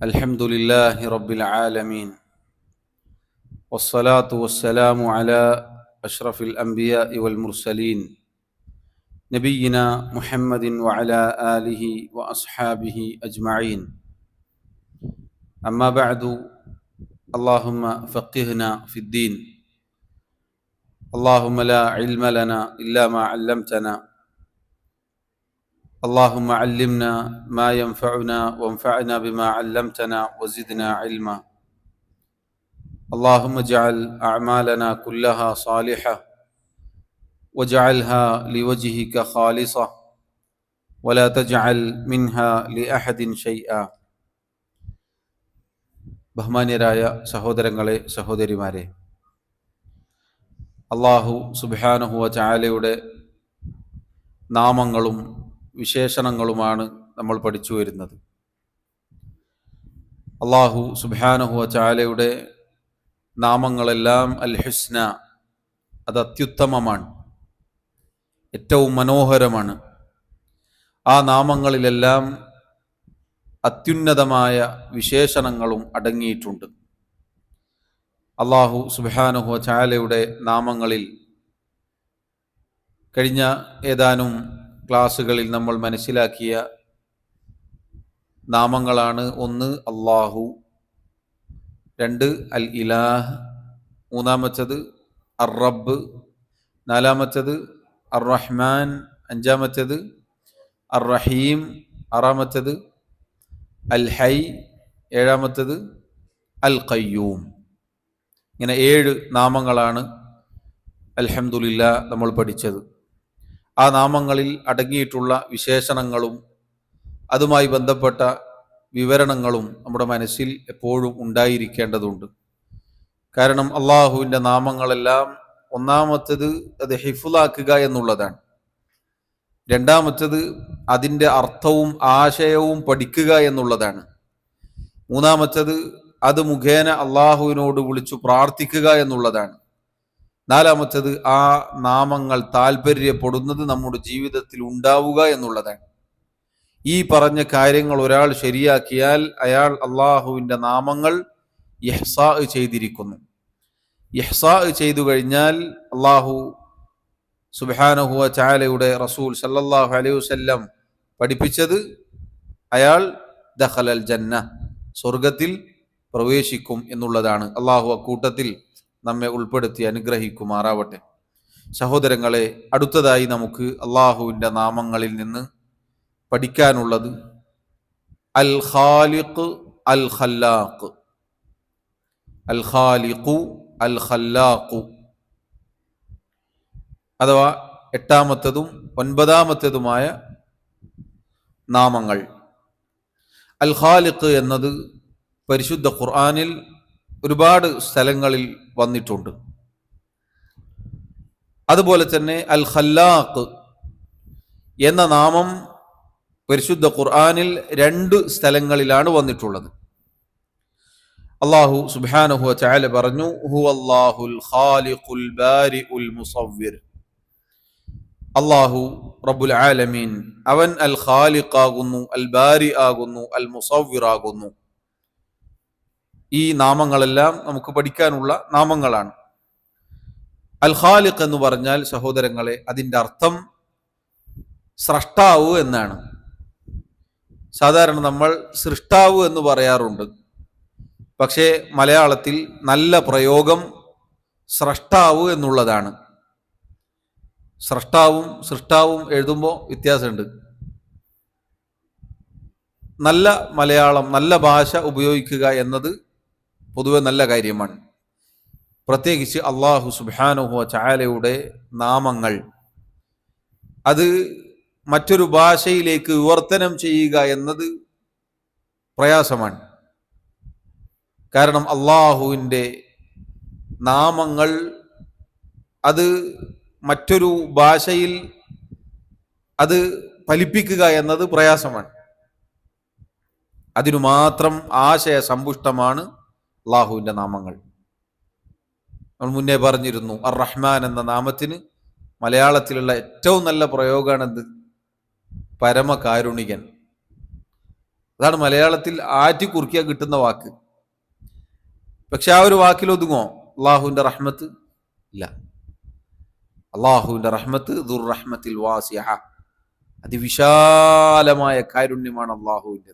الحمد لله رب العالمين والصلاة والسلام على أشرف الأنبياء والمرسلين نبينا محمد وعلى آله وأصحابه أجمعين. أما بعد، اللهم فقهنا في الدين. اللهم لا علم لنا إلا ما علمتنا. اللهم علمنا ما ينفعنا وانفعنا بما علمتنا وزدنا علما. اللهم اجعل أعمالنا كلها صالحة واجعلها لوجهك خالصة ولا تجعل منها لأحد شيئا. ബഹുമാന്യരായ സഹോദരങ്ങളെ, സഹോദരിമാരെ, അല്ലാഹു സുബ്ഹാനഹു വ തആലയുടെ നാമങ്ങളും വിശേഷണങ്ങളുമാണ് നമ്മൾ പഠിച്ചു വരുന്നത്. അല്ലാഹു സുബ്ഹാനഹു വ തആലയുടെ നാമങ്ങളെല്ലാം അൽ ഹുസ്ന, അത് അത്യുത്തമമാണ്, ഏറ്റവും മനോഹരമാണ്. ആ നാമങ്ങളിലെല്ലാം അത്യുന്നതമായ വിശേഷണങ്ങളും അടങ്ങിയിട്ടുണ്ട്. അല്ലാഹു സുബ്ഹാനഹു വ തആലയുടെ നാമങ്ങളിൽ കഴിഞ്ഞ ഏതാനും ക്ലാസ്സുകളിൽ നമ്മൾ മനസ്സിലാക്കിയ നാമങ്ങളാണ്: ഒന്ന് അല്ലാഹു, രണ്ട് അൽ ഇലാഹ്, മൂന്നാമത്തേത് അർ റബ്ബ്, നാലാമത്തേത് അർ റഹ്മാൻ, അഞ്ചാമത്തേത് അർ റഹീം, ആറാമത്തേത് അൽ ഹൈ, ഏഴാമത്തേത് അൽ ഖയ്യൂം. ഇങ്ങനെ 7 നാമങ്ങളാണ് അൽഹംദുലില്ലാ നമ്മൾ പഠിച്ചത്. ആ നാമങ്ങളിൽ അടങ്ങിയിട്ടുള്ള വിശേഷണങ്ങളും അതുമായി ബന്ധപ്പെട്ട വിവരണങ്ങളും നമ്മുടെ മനസ്സിൽ എപ്പോഴും ഉണ്ടായിരിക്കേണ്ടതുണ്ട്. കാരണം അള്ളാഹുവിൻ്റെ നാമങ്ങളെല്ലാം ഒന്നാമത്തേത് അത് ഹിഫ്ളാക്കുക എന്നുള്ളതാണ്. രണ്ടാമത്തേത് അതിൻ്റെ അർത്ഥവും ആശയവും പഠിക്കുക എന്നുള്ളതാണ്. മൂന്നാമത്തേത് അത് മുഖേന അള്ളാഹുവിനോട് വിളിച്ചു പ്രാർത്ഥിക്കുക എന്നുള്ളതാണ്. നാലാമത്തേത് ആ നാമങ്ങൾ താല്പര്യപ്പെടുന്നത് നമ്മുടെ ജീവിതത്തിൽ ഉണ്ടാവുക എന്നുള്ളതാണ്. ഈ പറഞ്ഞ കാര്യങ്ങൾ ഒരാൾ ശരിയാക്കിയാൽ അയാൾ അള്ളാഹുവിൻ്റെ നാമങ്ങൾ ഇഹ്സാ ചെയ്തിരിക്കുന്നു. ഇഹ്സാ ചെയ്തു കഴിഞ്ഞാൽ അള്ളാഹു സുബ്ഹാനഹു വ തആലയുടെ റസൂൽ സല്ലല്ലാഹു അലൈഹി വസല്ലം പഠിപ്പിച്ചത് അയാൾ ദഖലൽ ജന്ന, സ്വർഗത്തിൽ പ്രവേശിക്കും എന്നുള്ളതാണ്. അള്ളാഹു അക്കൂട്ടത്തിൽ നമ്മെ ഉൾപ്പെടുത്തി അനുഗ്രഹിക്കുമാറാവട്ടെ. സഹോദരങ്ങളെ, അടുത്തതായി നമുക്ക് അള്ളാഹുവിൻ്റെ നാമങ്ങളിൽ നിന്ന് പഠിക്കാനുള്ളത് അൽ ഖാലിഖ് അൽ ഖല്ലാഖ്. അൽ ഖാലിഖു അൽ ഖല്ലാഖു അഥവാ 8ാമത്തേതും 9ാമത്തേതുമായ നാമങ്ങൾ. അൽ ഖാലിഖ് എന്നത് പരിശുദ്ധ ഖുർആനിൽ ഒരുപാട് സ്ഥലങ്ങളിൽ വന്നിട്ടുണ്ട്. അതുപോലെ തന്നെ അൽ ഖല്ലാഖ് എന്ന നാമം പരിശുദ്ധ ഖുർആനിൽ 2 സ്ഥലങ്ങളിലാണ് വന്നിട്ടുള്ളത്. അല്ലാഹു സുബ്ഹാനഹു വ തആല പറഞ്ഞു, ഹുവല്ലാഹുൽ ഖാലിഖുൽ ബാരിഉൽ മുസവ്വിർ. അല്ലാഹു റബ്ബുൽ ആലമീൻ അവൻ അൽ ഖാലിഖ് ആകുന്നു, അൽ ബാരി ആകുന്നു, അൽ മുസവ്വിർ ആകുന്നു. ഈ നാമങ്ങളെല്ലാം നമുക്ക് പഠിക്കാനുള്ള നാമങ്ങളാണ്. അൽ ഖാലിഖ് എന്ന് പറഞ്ഞാൽ സഹോദരങ്ങളെ, അതിൻ്റെ അർത്ഥം സ്രഷ്ടാവ് എന്നാണ്. സാധാരണ നമ്മൾ സൃഷ്ടാവ് എന്ന് പറയാറുണ്ട്. പക്ഷേ മലയാളത്തിൽ നല്ല പ്രയോഗം സ്രഷ്ടാവ് എന്നുള്ളതാണ്. സ്രഷ്ടാവും സൃഷ്ടാവും എഴുതുമ്പോൾ വ്യത്യാസമുണ്ട്. നല്ല മലയാളം, നല്ല ഭാഷ ഉപയോഗിക്കുക എന്നത് പൊതുവെ നല്ല കാര്യമാണ്. പ്രത്യേകിച്ച് അല്ലാഹു സുബ്ഹാനഹു വ തആലയുടെ നാമങ്ങൾ അത് മറ്റൊരു ഭാഷയിലേക്ക് വിവർത്തനം ചെയ്യുക എന്നത് പ്രയാസമാണ്. കാരണം അള്ളാഹുവിൻ്റെ നാമങ്ങൾ അത് മറ്റൊരു ഭാഷയിൽ അത് ഫലിപ്പിക്കുക എന്നത് പ്രയാസമാണ്. അതിനു മാത്രം ആശയ സമ്പുഷ്ടമാണ് അള്ളാഹുവിൻ്റെ നാമങ്ങൾ. നമ്മൾ മുന്നേ പറഞ്ഞിരുന്നു, അർ റഹ്മാൻ എന്ന നാമത്തിന് മലയാളത്തിലുള്ള ഏറ്റവും നല്ല പ്രയോഗമാണെന്ത്? പരമകാരുണികൻ. അതാണ് മലയാളത്തിൽ ആറ്റി കുറുക്കിയാൽ കിട്ടുന്ന വാക്ക്. പക്ഷെ ആ ഒരു വാക്കിൽ ഒതുങ്ങോ അള്ളാഹുവിന്റെ റഹ്മത്ത്? ഇല്ല. അള്ളാഹുവിന്റെ റഹ്മത്ത് ദുർ റഹ്മത്തിൽ വാസിഅ, അതിവിശാലമായ കാരുണ്യമാണ് അള്ളാഹുവിൻ്റെ.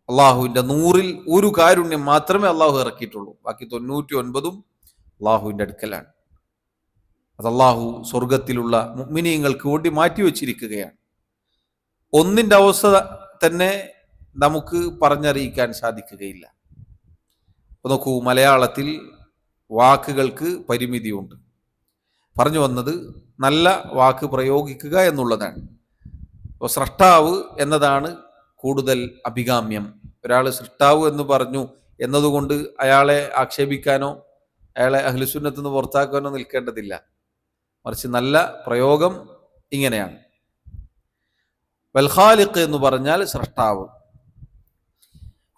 അള്ളാഹുവിന്റെ 100-ൽ ഒരു കാരുണ്യം മാത്രമേ അള്ളാഹു ഇറക്കിയിട്ടുള്ളൂ. ബാക്കി 99 അള്ളാഹുവിന്റെ അടുക്കലാണ്. അത് അള്ളാഹു സ്വർഗത്തിലുള്ള മുഅ്മിനീങ്ങൾക്ക് വേണ്ടി മാറ്റിവെച്ചിരിക്കുകയാണ്. ഒന്നിന്റെ അവസ്ഥ തന്നെ നമുക്ക് പറഞ്ഞറിയിക്കാൻ സാധിക്കുകയില്ല. അപ്പൊ നോക്കൂ, മലയാളത്തിൽ വാക്കുകൾക്ക് പരിമിതിയുണ്ട്. പറഞ്ഞു വന്നത് നല്ല വാക്ക് പ്രയോഗിക്കുക എന്നുള്ളതാണ്. അപ്പോൾ സ്രഷ്ടാവ് എന്നതാണ് കൂടുതൽ അഭികാമ്യം. ഒരാൾ സൃഷ്ടാവ് എന്ന് പറഞ്ഞു എന്നതുകൊണ്ട് അയാളെ ആക്ഷേപിക്കാനോ അയാളെ അഹ്ലുസുന്നത്ത് നിന്ന് പുറത്താക്കാനോ നിൽക്കേണ്ടതില്ല. മറിച്ച് നല്ല പ്രയോഗം ഇങ്ങനെയാണ്. വൽ ഖാലിഖ് എന്ന് പറഞ്ഞാൽ സൃഷ്ടാവ്.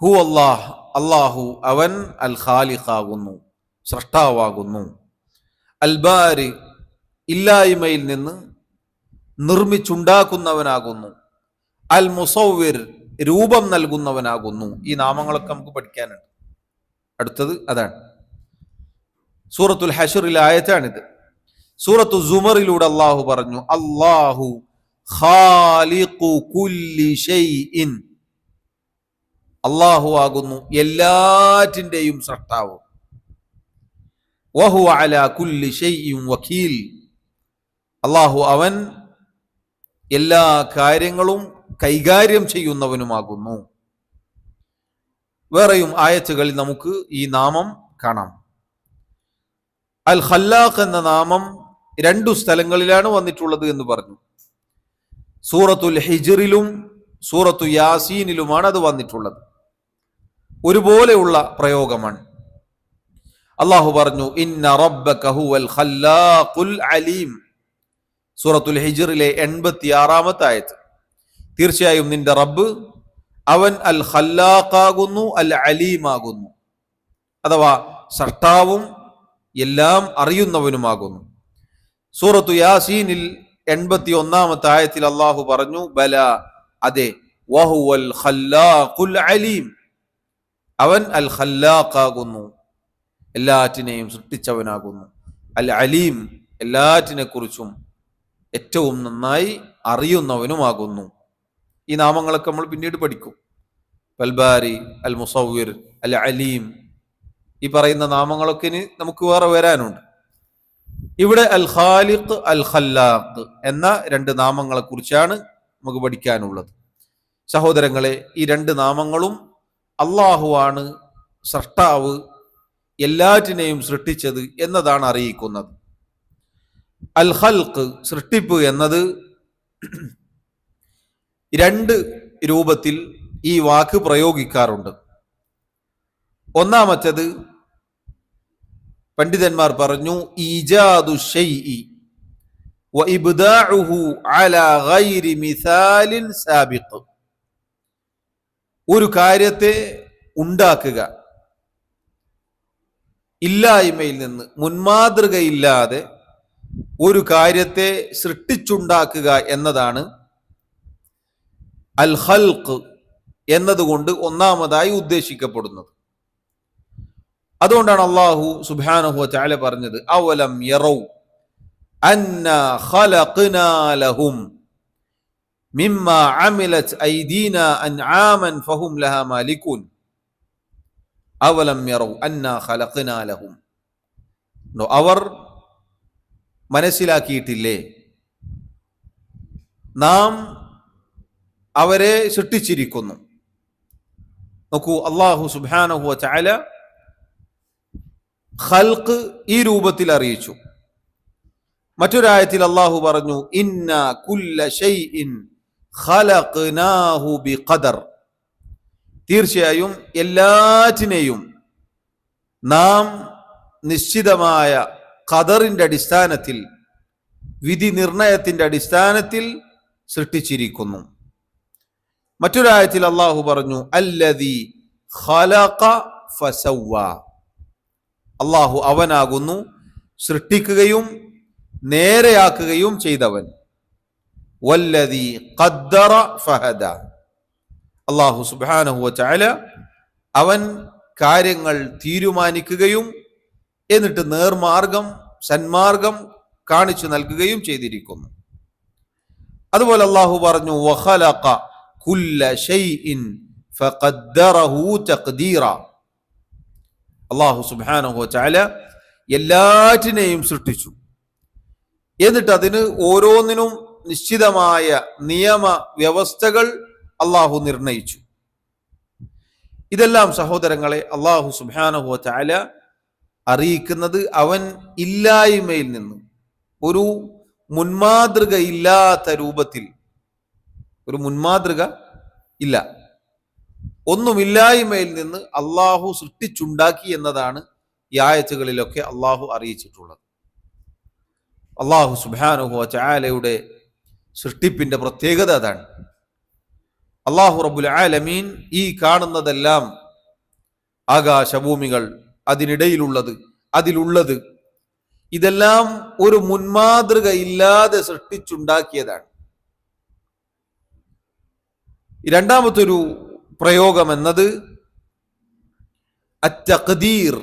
ഹു അല്ലാഹ്, അല്ലാഹു അവൻ അൽ ഖാലിഖാകുന്നു, സൃഷ്ടാവാകുന്നു. അൽ ബാരി, ഇല്ലായ്മയിൽ നിന്ന് നിർമ്മിച്ചുണ്ടാക്കുന്നവനാകുന്നു. അൽ മുസവ്വിർ, രൂപം നൽകുന്നവനാകുന്നു. ഈ നാമങ്ങളൊക്കെ നമുക്ക് പഠിക്കാനുണ്ട്. അടുത്തത് അതാണ്. സൂറത്തുൽ ഹശ്റിലെ ആയത്താണിത്. സൂറത്തു സുമറിലൂടെ അള്ളാഹു പറഞ്ഞു, അല്ലാഹു ഖാലിഖു കുല്ലി ഷൈഇൻ, അള്ളാഹു ആകുന്നു എല്ലാറ്റിൻ്റെയും സൃഷ്ടാവ്. വഹുവ അലാ കുല്ലി ഷൈഇൻ വകീൽ, അള്ളാഹു അവൻ എല്ലാ കാര്യങ്ങളും കൈകാര്യം ചെയ്യുന്നവനുമാകുന്നു. വേറെയും ആയത്തുകളിൽ നമുക്ക് ഈ നാമം കാണാം. അൽ ഖല്ലാഖ് എന്ന നാമം 2 സ്ഥലങ്ങളിലാണ് വന്നിട്ടുള്ളത് എന്ന് പറഞ്ഞു. സൂറത്തുൽ ഹിജ്റിലും സൂറത്തു യാസീനിലുമാണ് അത് വന്നിട്ടുള്ളത്. ഒരുപോലെയുള്ള പ്രയോഗമാണ്. അള്ളാഹു പറഞ്ഞു, ഇന്ന റബ്ബക ഹുവൽ ഖല്ലാഖുൽ അലീം, സൂറത്തുൽ ഹിജ്റിലെ 86-ാമത്തെ ആയത്ത്. തീർച്ചയായും നിന്റെ റബ്ബ് അവൻ അൽ ഖല്ലാഖാകുന്നു, അൽ അലീമാകുന്നു. അഥവാ സൃഷ്ടാവും എല്ലാം അറിയുന്നവനുമാകുന്നു. സൂറത്തു യാസീനിൽ 81-ാമത്തെ ആയത്തിൽ അള്ളാഹു പറഞ്ഞു, ബല, അതെ, വഹുവൽ ഖല്ലാഖുൽ അലീം, അവൻ അൽ ഖല്ലാഖാകുന്നു, എല്ലാറ്റിനെയും സൃഷ്ടിച്ചവനാകുന്നു. അൽ അലീം, എല്ലാറ്റിനെ കുറിച്ചും ഏറ്റവും നന്നായി അറിയുന്നവനുമാകുന്നു. ഈ നാമങ്ങളൊക്കെ നമ്മൾ പിന്നീട് പഠിക്കും. അൽ ബാരി, അൽ മുസവ്വിർ, അൽ അലീം, ഈ പറയുന്ന നാമങ്ങളൊക്കെ ഇനി നമുക്ക് വേറെ വരാനുണ്ട്. ഇവിടെ അൽ ഖാലിഖ്, അൽ ഖല്ലാഖ് എന്ന 2 നാമങ്ങളെ കുറിച്ചാണ് നമുക്ക് പഠിക്കാനുള്ളത്. സഹോദരങ്ങളെ, ഈ 2 നാമങ്ങളും അള്ളാഹുവാണ് സൃഷ്ടാവ്, എല്ലാറ്റിനെയും സൃഷ്ടിച്ചത് എന്നതാണ് അറിയിക്കുന്നത്. അൽ ഖൽഖ്, സൃഷ്ടിപ്പ് എന്നത് 2 രൂപത്തിൽ ഈ വാക്ക് പ്രയോഗിക്കാറുണ്ട്. ഒന്നാമത്തേത് പണ്ഡിതന്മാർ പറഞ്ഞു, ഈജാദു ശൈഇ വ ഇബ്ദാഉഹു അലാ ഗൈരി മിസാലിൻ സാബിഖ്, ഒരു കാര്യത്തെ ഉണ്ടാക്കുക, ഇല്ലായ്മയിൽ നിന്ന് മുൻമാതൃകയില്ലാതെ ഒരു കാര്യത്തെ സൃഷ്ടിച്ചുണ്ടാക്കുക എന്നതാണ് അൽ ഖൽഖ് എന്നതുകൊണ്ട് ഒന്നാമതായി ഉദ്ദേശിക്കപ്പെടുന്നത്. അതുകൊണ്ടാണ് അല്ലാഹു സുബ്ഹാനഹു വ തആല പറഞ്ഞത്, അവലം യറൗ അന്നാ ഖലഖനാ ലഹും മിമ്മാ അമിലത് ഐദീനാ അൻആമൻ ഫഹും ലഹാ മാലികൂൻ. അവലം യറൗ അന്നാ ഖലഖനാ ലഹും, അവർ മനസ്സിലാക്കിയിട്ടില്ലേ നാം അവരെ സൃഷ്ടിച്ചിരിക്കുന്നു. നോക്കൂ, അല്ലാഹു സുബ്ഹാനഹു വ തആല ഖൽഖ് ഈ രൂപത്തിൽ അറിയിച്ചു. മറ്റൊരായത്തിൽ അല്ലാഹു പറഞ്ഞു, ഇന്നാ കുല്ല ശൈഇൻ ഖലഖ്നാഹു ബിഖദർ, തീർച്ചയായും എല്ലാറ്റിനെയും നാം നിശ്ചിതമായ ഖദറിന്റെ അടിസ്ഥാനത്തിൽ, വിധി നിർണയത്തിന്റെ അടിസ്ഥാനത്തിൽ സൃഷ്ടിച്ചിരിക്കുന്നു. മറ്റൊരായത്തിൽ അല്ലാഹു പറഞ്ഞു, അല്ലദീ ഖലഖ ഫസവ്വ, അല്ലാഹു അവനാകുന്നു സൃഷ്ടിക്കുകയും നേരെയാക്കുകയും ചെയ്തവൻ. വല്ലദീ ഖദ്ദറ ഫഹദ, അല്ലാഹു സുബ്ഹാനഹു വ തആല അവൻ കാര്യങ്ങൾ തീരുമാനിക്കുകയും എന്നിട്ട് നേർമാർഗം സന്മാർഗം കാണിച്ചു നൽകുകയും ചെയ്തിരിക്കുന്നു. അതുപോലെ അല്ലാഹു പറഞ്ഞു വഖലഖ കുല്ല ശൈഇൻ ഫഖദ്ദറഹു തഖ്ദീറ. അല്ലാഹു സുബ്ഹാനഹു വ തആല എല്ലാറ്റിനെയും സൃഷ്ടിച്ചു, എന്നിട്ട് അതിന് ഓരോന്നിനും നിശ്ചിതമായ നിയമ വ്യവസ്ഥകൾ അല്ലാഹു നിർണയിച്ചു. ഇതെല്ലാം സഹോദരങ്ങളെ അല്ലാഹു സുബ്ഹാനഹു വ തആല അറിയിക്കുന്നത് അവൻ ഇല്ലായ്മയിൽ നിന്ന്, ഒരു മുൻമാതൃക ഇല്ലാത്ത രൂപത്തിൽ, ഒരു മുൻമാതൃക ഇല്ല, ഒന്നുമില്ലായ്മയിൽ നിന്ന് അള്ളാഹു സൃഷ്ടിച്ചുണ്ടാക്കി എന്നതാണ് ഈ ആയത്തുകളിലൊക്കെ അള്ളാഹു അറിയിച്ചിട്ടുള്ളത്. അള്ളാഹു സുബ്ഹാനഹു വ തആലയുടെ സൃഷ്ടിപ്പിന്റെ പ്രത്യേകത അതാണ്. അള്ളാഹു റബ്ബുൽ ആലമീൻ ഈ കാണുന്നതെല്ലാം, ആകാശഭൂമികൾ, അതിനിടയിലുള്ളത്, അതിലുള്ളത്, ഇതെല്ലാം ഒരു മുൻമാതൃക ഇല്ലാതെ സൃഷ്ടിച്ചുണ്ടാക്കിയതാണ്. രണ്ടാമത്തൊരു പ്രയോഗം എന്നത് അത്തഖ്ദീർ,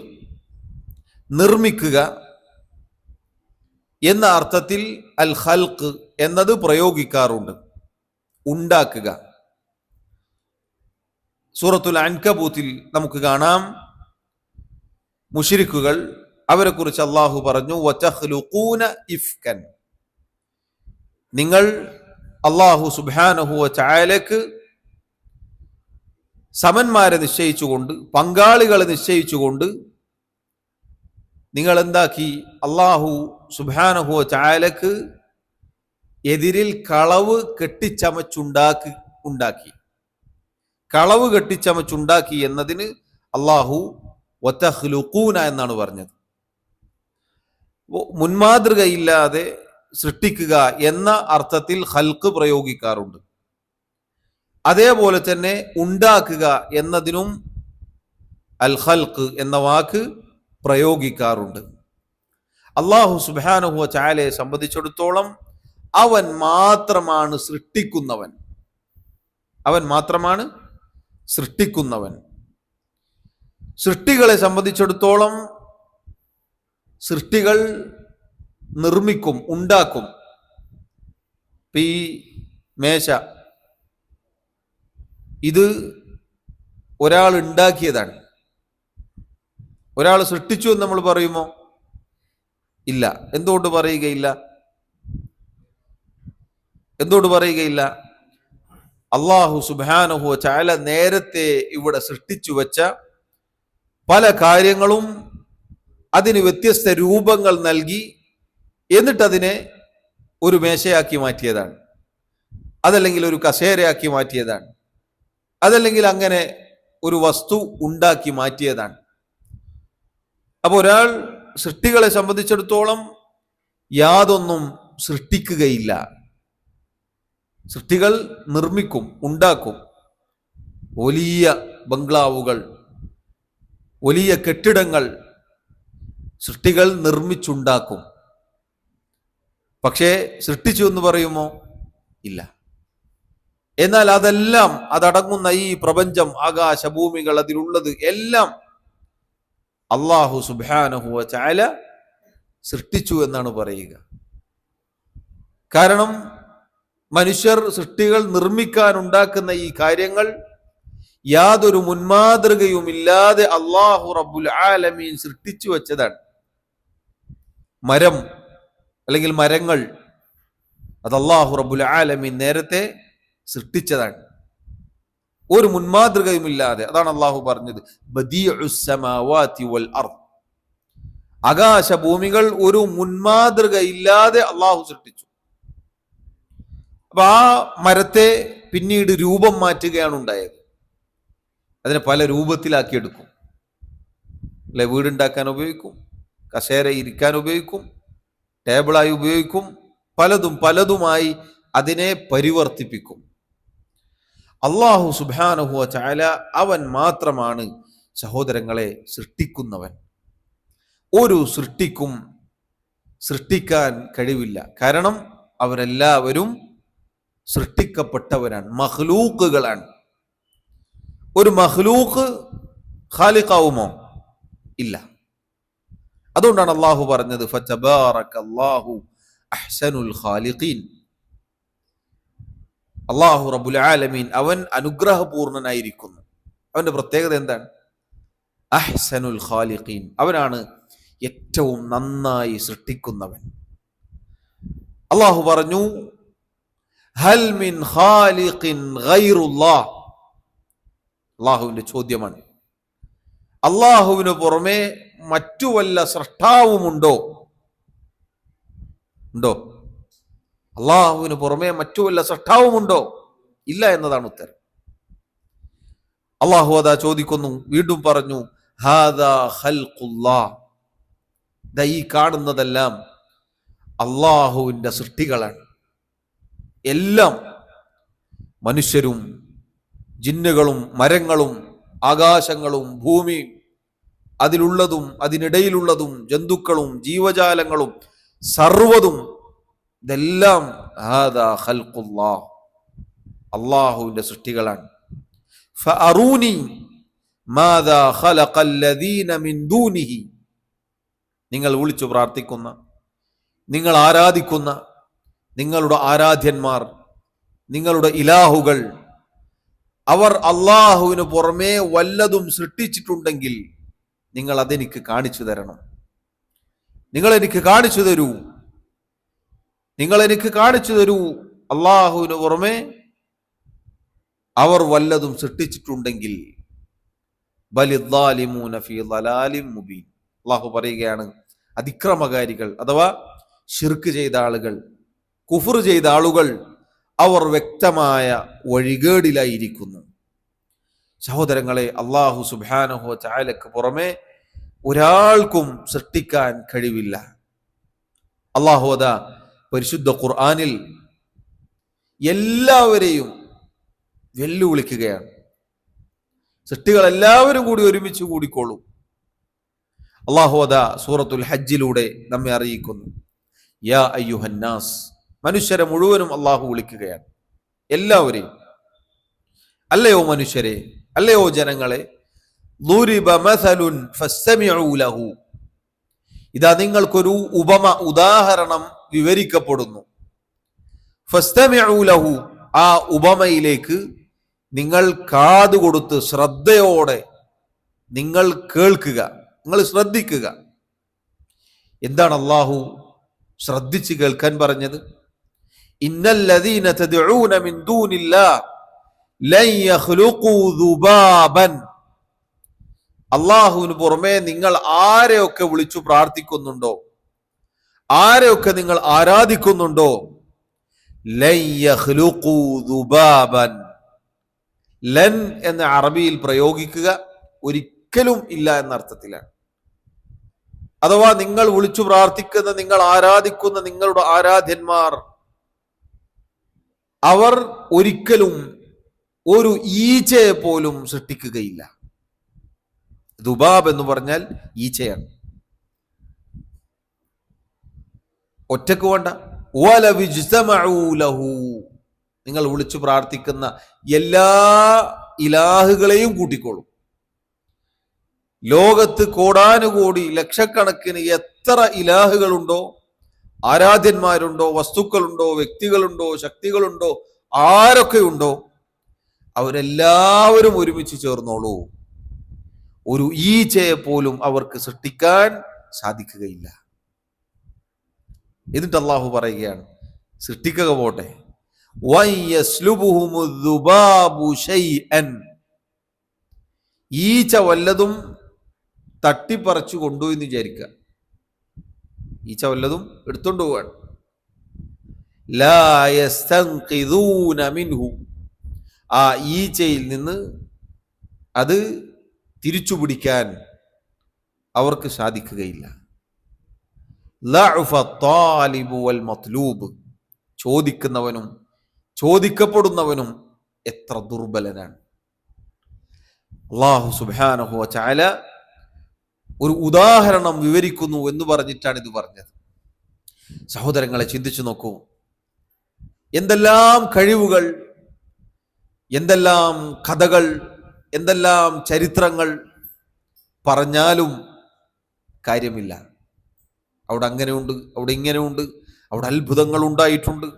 നിർമ്മിക്കുക എന്ന അർത്ഥത്തിൽ അൽ ഖൽഖ് എന്നത് പ്രയോഗിക്കാറുണ്ട്, ഉണ്ടാക്കുക. സൂറത്തുൽ അൻകബൂത്തിൽ നമുക്ക് കാണാം, മുശ്രിക്കുകൾ, അവരെ കുറിച്ച് അള്ളാഹു പറഞ്ഞു വതഖ്ലുഖൂന ഇഫ്കൻ, നിങ്ങൾ അള്ളാഹു സുബ്ഹാനഹു വ തആലക്ക് സമന്മാരെ നിശ്ചയിച്ചുകൊണ്ട്, പങ്കാളികളെ നിശ്ചയിച്ചുകൊണ്ട് നിങ്ങൾ എന്താക്കി? അള്ളാഹു സുബ്ഹാനഹു വ തആലക്ക് എതിരിൽ കളവ് കെട്ടിച്ചമച്ചുണ്ടാക്കി. കളവ് കെട്ടിച്ചമച്ചുണ്ടാക്കി എന്നതിന് അള്ളാഹു വതഖ്ലുഖൂന എന്നാണ് പറഞ്ഞത്. മുൻമാതൃകയില്ലാതെ സൃഷ്ടിക്കുക എന്ന അർത്ഥത്തിൽ ഖൽഖ് പ്രയോഗിക്കാറുണ്ട്. അതേപോലെ തന്നെ ഉണ്ടാക്കുക എന്നതിനും അൽ ഖൽഖ് എന്ന വാക്ക് പ്രയോഗിക്കാറുണ്ട്. അല്ലാഹു സുബ്ഹാനഹു വ തആലയെ സംബന്ധിച്ചിടത്തോളം അവൻ മാത്രമാണ് സൃഷ്ടിക്കുന്നവൻ. അവൻ മാത്രമാണ് സൃഷ്ടിക്കുന്നവൻ. സൃഷ്ടികളെ സംബന്ധിച്ചിടത്തോളം സൃഷ്ടികൾ നിർമ്മിക്കും, ഉണ്ടാക്കും. ഈ മേശ, ഇത് ഒരാൾ ഉണ്ടാക്കിയതാണ്. ഒരാൾ സൃഷ്ടിച്ചു എന്ന് നമ്മൾ പറയുമോ? ഇല്ല. എന്തുകൊണ്ട് പറയുകയില്ല? എന്തുകൊണ്ട് പറയുകയില്ല? അല്ലാഹു സുബ്ഹാനഹു വ തആല നേരത്തെ ഇവിടെ സൃഷ്ടിച്ചു വെച്ച പല കാര്യങ്ങളും അതിന് വ്യത്യസ്ത രൂപങ്ങൾ നൽകി, എന്നിട്ടതിനെ ഒരു മേശയാക്കി മാറ്റിയതാണ്, അതല്ലെങ്കിൽ ഒരു കസേരയാക്കി മാറ്റിയതാണ്, അതല്ലെങ്കിൽ അങ്ങനെ ഒരു വസ്തു ഉണ്ടാക്കി മാറ്റിയതാണ്. അപ്പൊ ഒരാൾ സൃഷ്ടികളെ സംബന്ധിച്ചിടത്തോളം യാതൊന്നും സൃഷ്ടിക്കുകയില്ല. സൃഷ്ടികൾ നിർമ്മിക്കും, ഉണ്ടാക്കും. വലിയ ബംഗ്ലാവുകൾ, വലിയ കെട്ടിടങ്ങൾ സൃഷ്ടികൾ നിർമ്മിച്ചുണ്ടാക്കും. പക്ഷേ സൃഷ്ടിച്ചു എന്ന് പറയുമോ? ഇല്ല. എന്നാൽ അതെല്ലാം, അതടങ്ങുന്ന ഈ പ്രപഞ്ചം, ആകാശഭൂമികൾ, അതിലുള്ളത് എല്ലാം അല്ലാഹു സുബ്ഹാനഹു വ തആല സൃഷ്ടിച്ചു എന്നാണ് പറയുക. കാരണം മനുഷ്യർ സൃഷ്ടികൾ നിർമ്മിക്കാൻ ഉണ്ടാക്കുന്ന ഈ കാര്യങ്ങൾ യാതൊരു മുൻമാതൃകയും ഇല്ലാതെ അല്ലാഹു റബ്ബുൽ ആലമീൻ സൃഷ്ടിച്ചു വെച്ചതാണ്. മരം അല്ലെങ്കിൽ മരങ്ങൾ, അത് അല്ലാഹു റബ്ബുൽ ആലമീൻ നേരത്തെ സൃഷ്ടിച്ചതാണ്, ഒരു മുൻമാതൃകയും ഇല്ലാതെ. അതാണ് അല്ലാഹു പറഞ്ഞത് ബദീഉസ് സമാവാതി വൽ അർദ്. ആകാശഭൂമികൾ ഒരു മുൻമാതൃക ഇല്ലാതെ അല്ലാഹു സൃഷ്ടിച്ചു. അപ്പൊ ആ മരത്തെ പിന്നീട് രൂപം മാറ്റുകയാണ് ഉണ്ടായത്. അതിനെ പല രൂപത്തിലാക്കിയെടുക്കും. അല്ലെ, വീടുണ്ടാക്കാൻ ഉപയോഗിക്കും, കസേര ഇരിക്കാൻ ഉപയോഗിക്കും, ടേബിളായി ഉപയോഗിക്കും, പലതുമായി അതിനെ പരിവർത്തിപ്പിക്കും. അല്ലാഹു സുബ്ഹാനഹു വ തആല അവൻ മാത്രമാണ് സഹോദരങ്ങളെ സൃഷ്ടിക്കുന്നവൻ. ഒരു സൃഷ്ടിക്കും സൃഷ്ടിക്കാൻ കഴിവില്ല. കാരണം അവരെല്ലാവരും സൃഷ്ടിക്കപ്പെട്ടവരാണ്, മഖ്ലൂക്കുകളാണ്. ഒരു മഖ്ലൂഖ് ഖാലിഖാവുമോ? ഇല്ല. അതുകൊണ്ടാണ് അള്ളാഹു പറഞ്ഞത് ഫതബാറകല്ലാഹു അഹ്സനുൽ ഖാലിഖീൻ. അള്ളാഹു റബ്ബുൽ ആലമീൻ അവൻ അനുഗ്രഹപൂർണനായിരിക്കുന്നു. അവന്റെ പ്രത്യേകത എന്താണ്? അഹ്സനുൽ ഖാലിഖീൻ, അവനാണ് ഏറ്റവും നന്നായി സൃഷ്ടിക്കുന്നവൻ. അള്ളാഹു പറഞ്ഞു ഹൽ മിൻ ഖാലിഖിൻ ഗൈറുല്ലാഹ്. അള്ളാഹുവിന്റെ ചോദ്യമാണ്, അള്ളാഹുവിന് പുറമെ മറ്റു വല്ല സൃഷ്ടാവുമുണ്ടോ? ഉണ്ടോ? അള്ളാഹുവിന് പുറമെ മറ്റു വല്ല സൃഷ്ടാവുമുണ്ടോ? ഇല്ല എന്നതാണ് ഉത്തരം. അള്ളാഹു അതാ ചോദിക്കുന്നു, വീണ്ടും പറഞ്ഞു ഹാദാ ഖൽഖുല്ലാഹ്. ഈ കാണുന്നതെല്ലാം അള്ളാഹുവിന്റെ സൃഷ്ടികളാണ്. എല്ലാം മനുഷ്യരും ജിന്നുകളും മരങ്ങളും ആകാശങ്ങളും ഭൂമിയും അതിലുള്ളതും അതിനിടയിലുള്ളതും ജന്തുക്കളും ജീവജാലങ്ങളും സർവ്വതും ഇതെല്ലാം ഹാദാ ഖൽഖുല്ലാഹ്, അള്ളാഹുവിന്റെ സൃഷ്ടികളാണ്. ഫഅറൂനി മാദാ ഖലഖല്ലദീന മിൻ ദൂനിഹി. നിങ്ങൾ വിളിച്ചു പ്രാർത്ഥിക്കുന്ന, നിങ്ങൾ ആരാധിക്കുന്ന നിങ്ങളുടെ ആരാധ്യന്മാർ, നിങ്ങളുടെ ഇലാഹുകൾ, അവർ അള്ളാഹുവിന് പുറമേ വല്ലതും സൃഷ്ടിച്ചിട്ടുണ്ടെങ്കിൽ നിങ്ങൾ അതെനിക്ക് കാണിച്ചു തരണം. നിങ്ങൾ എനിക്ക് കാണിച്ചു തരൂ, നിങ്ങൾ എനിക്ക് കാണിച്ചു തരൂ. അള്ളാഹുവിന് പുറമെ അവർ വല്ലതും സൃഷ്ടിച്ചിട്ടുണ്ടെങ്കിൽ ബലിദ്ദാലിമൂന ഫീ ളലാലിൻ മുബീൻ. അള്ളാഹു പറയുകയാണ്, അതിക്രമകാരികൾ അഥവാ ശിർക്ക് ചെയ്ത ആളുകൾ, കുഫർ ചെയ്ത ആളുകൾ, അവർ വ്യക്തമായ വഴികേടിലായിരിക്കുന്നു. സഹോദരങ്ങളെ, അള്ളാഹു സുബ്ഹാനഹു വ തആലക്ക് പുറമെ ഒരാൾക്കും സൃഷ്ടിക്കാൻ കഴിവില്ല. അള്ളാഹു അതാ പരിശുദ്ധ ഖുർആനിൽ എല്ലാവരെയും വെല്ലുവിളിക്കുകയാണ്. സൃഷ്ടികൾ എല്ലാവരും കൂടി ഒരുമിച്ച് കൂടിക്കോളും. അള്ളാഹു അതാ സൂറത്തുൽ ഹജ്ജിലൂടെ നമ്മെ അറിയിക്കുന്നു, യാ അയ്യുഹന്നാസ്, മനുഷ്യരെ മുഴുവനും അള്ളാഹു വിളിക്കുകയാണ്, എല്ലാവരെയും. അല്ലയോ മനുഷ്യരെ, അല്ലയോ ജനങ്ങളെ, ളുരിബ മസലുൻ ഫസ്തമിഉ ലഹു. ഇതാ നിങ്ങൾക്കൊരു ഉപമ, ഉദാഹരണം വിവരിക്കപ്പെടുന്നു. ഫസ്തമിഉ ലഹു, ആ ഉപമയിലേക്ക് നിങ്ങൾ കാതുകൊടുത്ത് ശ്രദ്ധയോടെ നിങ്ങൾ കേൾക്കുക, നിങ്ങൾ ശ്രദ്ധിക്കുക. എന്താണ് അള്ളാഹു ശ്രദ്ധിച്ച് കേൾക്കാൻ പറഞ്ഞത്? ഇന്നല്ലദീന തദ്ഊന മിൻ ദൂനില്ലാഹ് ലൻ യഖ്ലുഖൂ ദുബാബൻ. അള്ളാഹുവിന് പുറമെ നിങ്ങൾ ആരെയൊക്കെ വിളിച്ചു പ്രാർത്ഥിക്കുന്നുണ്ടോ, ആരെയൊക്കെ നിങ്ങൾ ആരാധിക്കുന്നുണ്ടോ, ലൻ യഖ്ലുഖൂ ദുബാബൻ. ലൻ എന്ന അറബിയിൽ പ്രയോഗിക്കുക ഒരിക്കലും ഇല്ല എന്ന അർത്ഥത്തിലാണ്. അഥവാ നിങ്ങൾ വിളിച്ചു പ്രാർത്ഥിക്കുന്ന, നിങ്ങൾ ആരാധിക്കുന്ന നിങ്ങളുടെ ആരാധ്യന്മാർ, അവർ ഒരിക്കലും ഒരു ഈച്ചയെ പോലും സൃഷ്ടിക്കുകയില്ല. ദുബാബ് എന്ന് പറഞ്ഞാൽ ഈച്ചയാണ്. ഒറ്റക്ക് വേണ്ട, വലവിജ്തമഉ ലഹു, നിങ്ങൾ വിളിച്ചു പ്രാർത്ഥിക്കുന്ന എല്ലാ ഇലാഹുകളെയും കൂട്ടിക്കോളും. ലോകത്ത് കോടാനുകോടി ലക്ഷക്കണക്കിന് എത്ര ഇലാഹുകളുണ്ടോ, ആരാധ്യന്മാരുണ്ടോ, വസ്തുക്കളുണ്ടോ, വ്യക്തികളുണ്ടോ, ശക്തികളുണ്ടോ, ആരൊക്കെയുണ്ടോ, അവരെല്ലാവരും ഒരുമിച്ച് ചേർന്നോളൂ. ഒരു ഈച്ചയെ പോലും അവർക്ക് സൃഷ്ടിക്കാൻ സാധിക്കുകയില്ല. എന്നിട്ട് അള്ളാഹു പറയുകയാണ്, സൃഷ്ടിക്കുക പോട്ടെ, ഈച്ച വല്ലതും തട്ടിപ്പറിച്ചു കൊണ്ടുപോയി എന്ന് വിചാരിക്കുക. ഈച്ച വല്ലതും എടുത്തോണ്ട് പോവാണ്. ലാ യസ്തൻഖിദൂന മിൻഹു, ആ ഈച്ചയിൽ നിന്ന് അത് തിരിച്ചു പിടിക്കാൻ അവർക്ക് സാധിക്കുകയില്ല. ലഅഫ ത്വാലിബു വൽ മത്ലൂബ്, ചോദിക്കുന്നവനും ചോദിക്കപ്പെടുന്നവനും എത്ര ദുർബലനാണ്. അല്ലാഹു സുബ്ഹാനഹു വ തആല ഒരു ഉദാഹരണം വിവരിക്കുന്നു എന്ന് പറഞ്ഞിട്ടാണ് ഇത് പറഞ്ഞത്. സഹോദരങ്ങളെ, ചിന്തിച്ചു നോക്കൂ, എന്തെല്ലാം കഴിവുകൾ, എന്തെല്ലാം കഥകൾ, എന്തെല്ലാം ചരിത്രങ്ങൾ പറഞ്ഞാലും കാര്യമില്ല. അവിടെ അങ്ങനെയുണ്ട്, അവിടെ ഇങ്ങനെയുണ്ട്, അവിടെ അത്ഭുതങ്ങൾ ഉണ്ടായിട്ടുണ്ട്,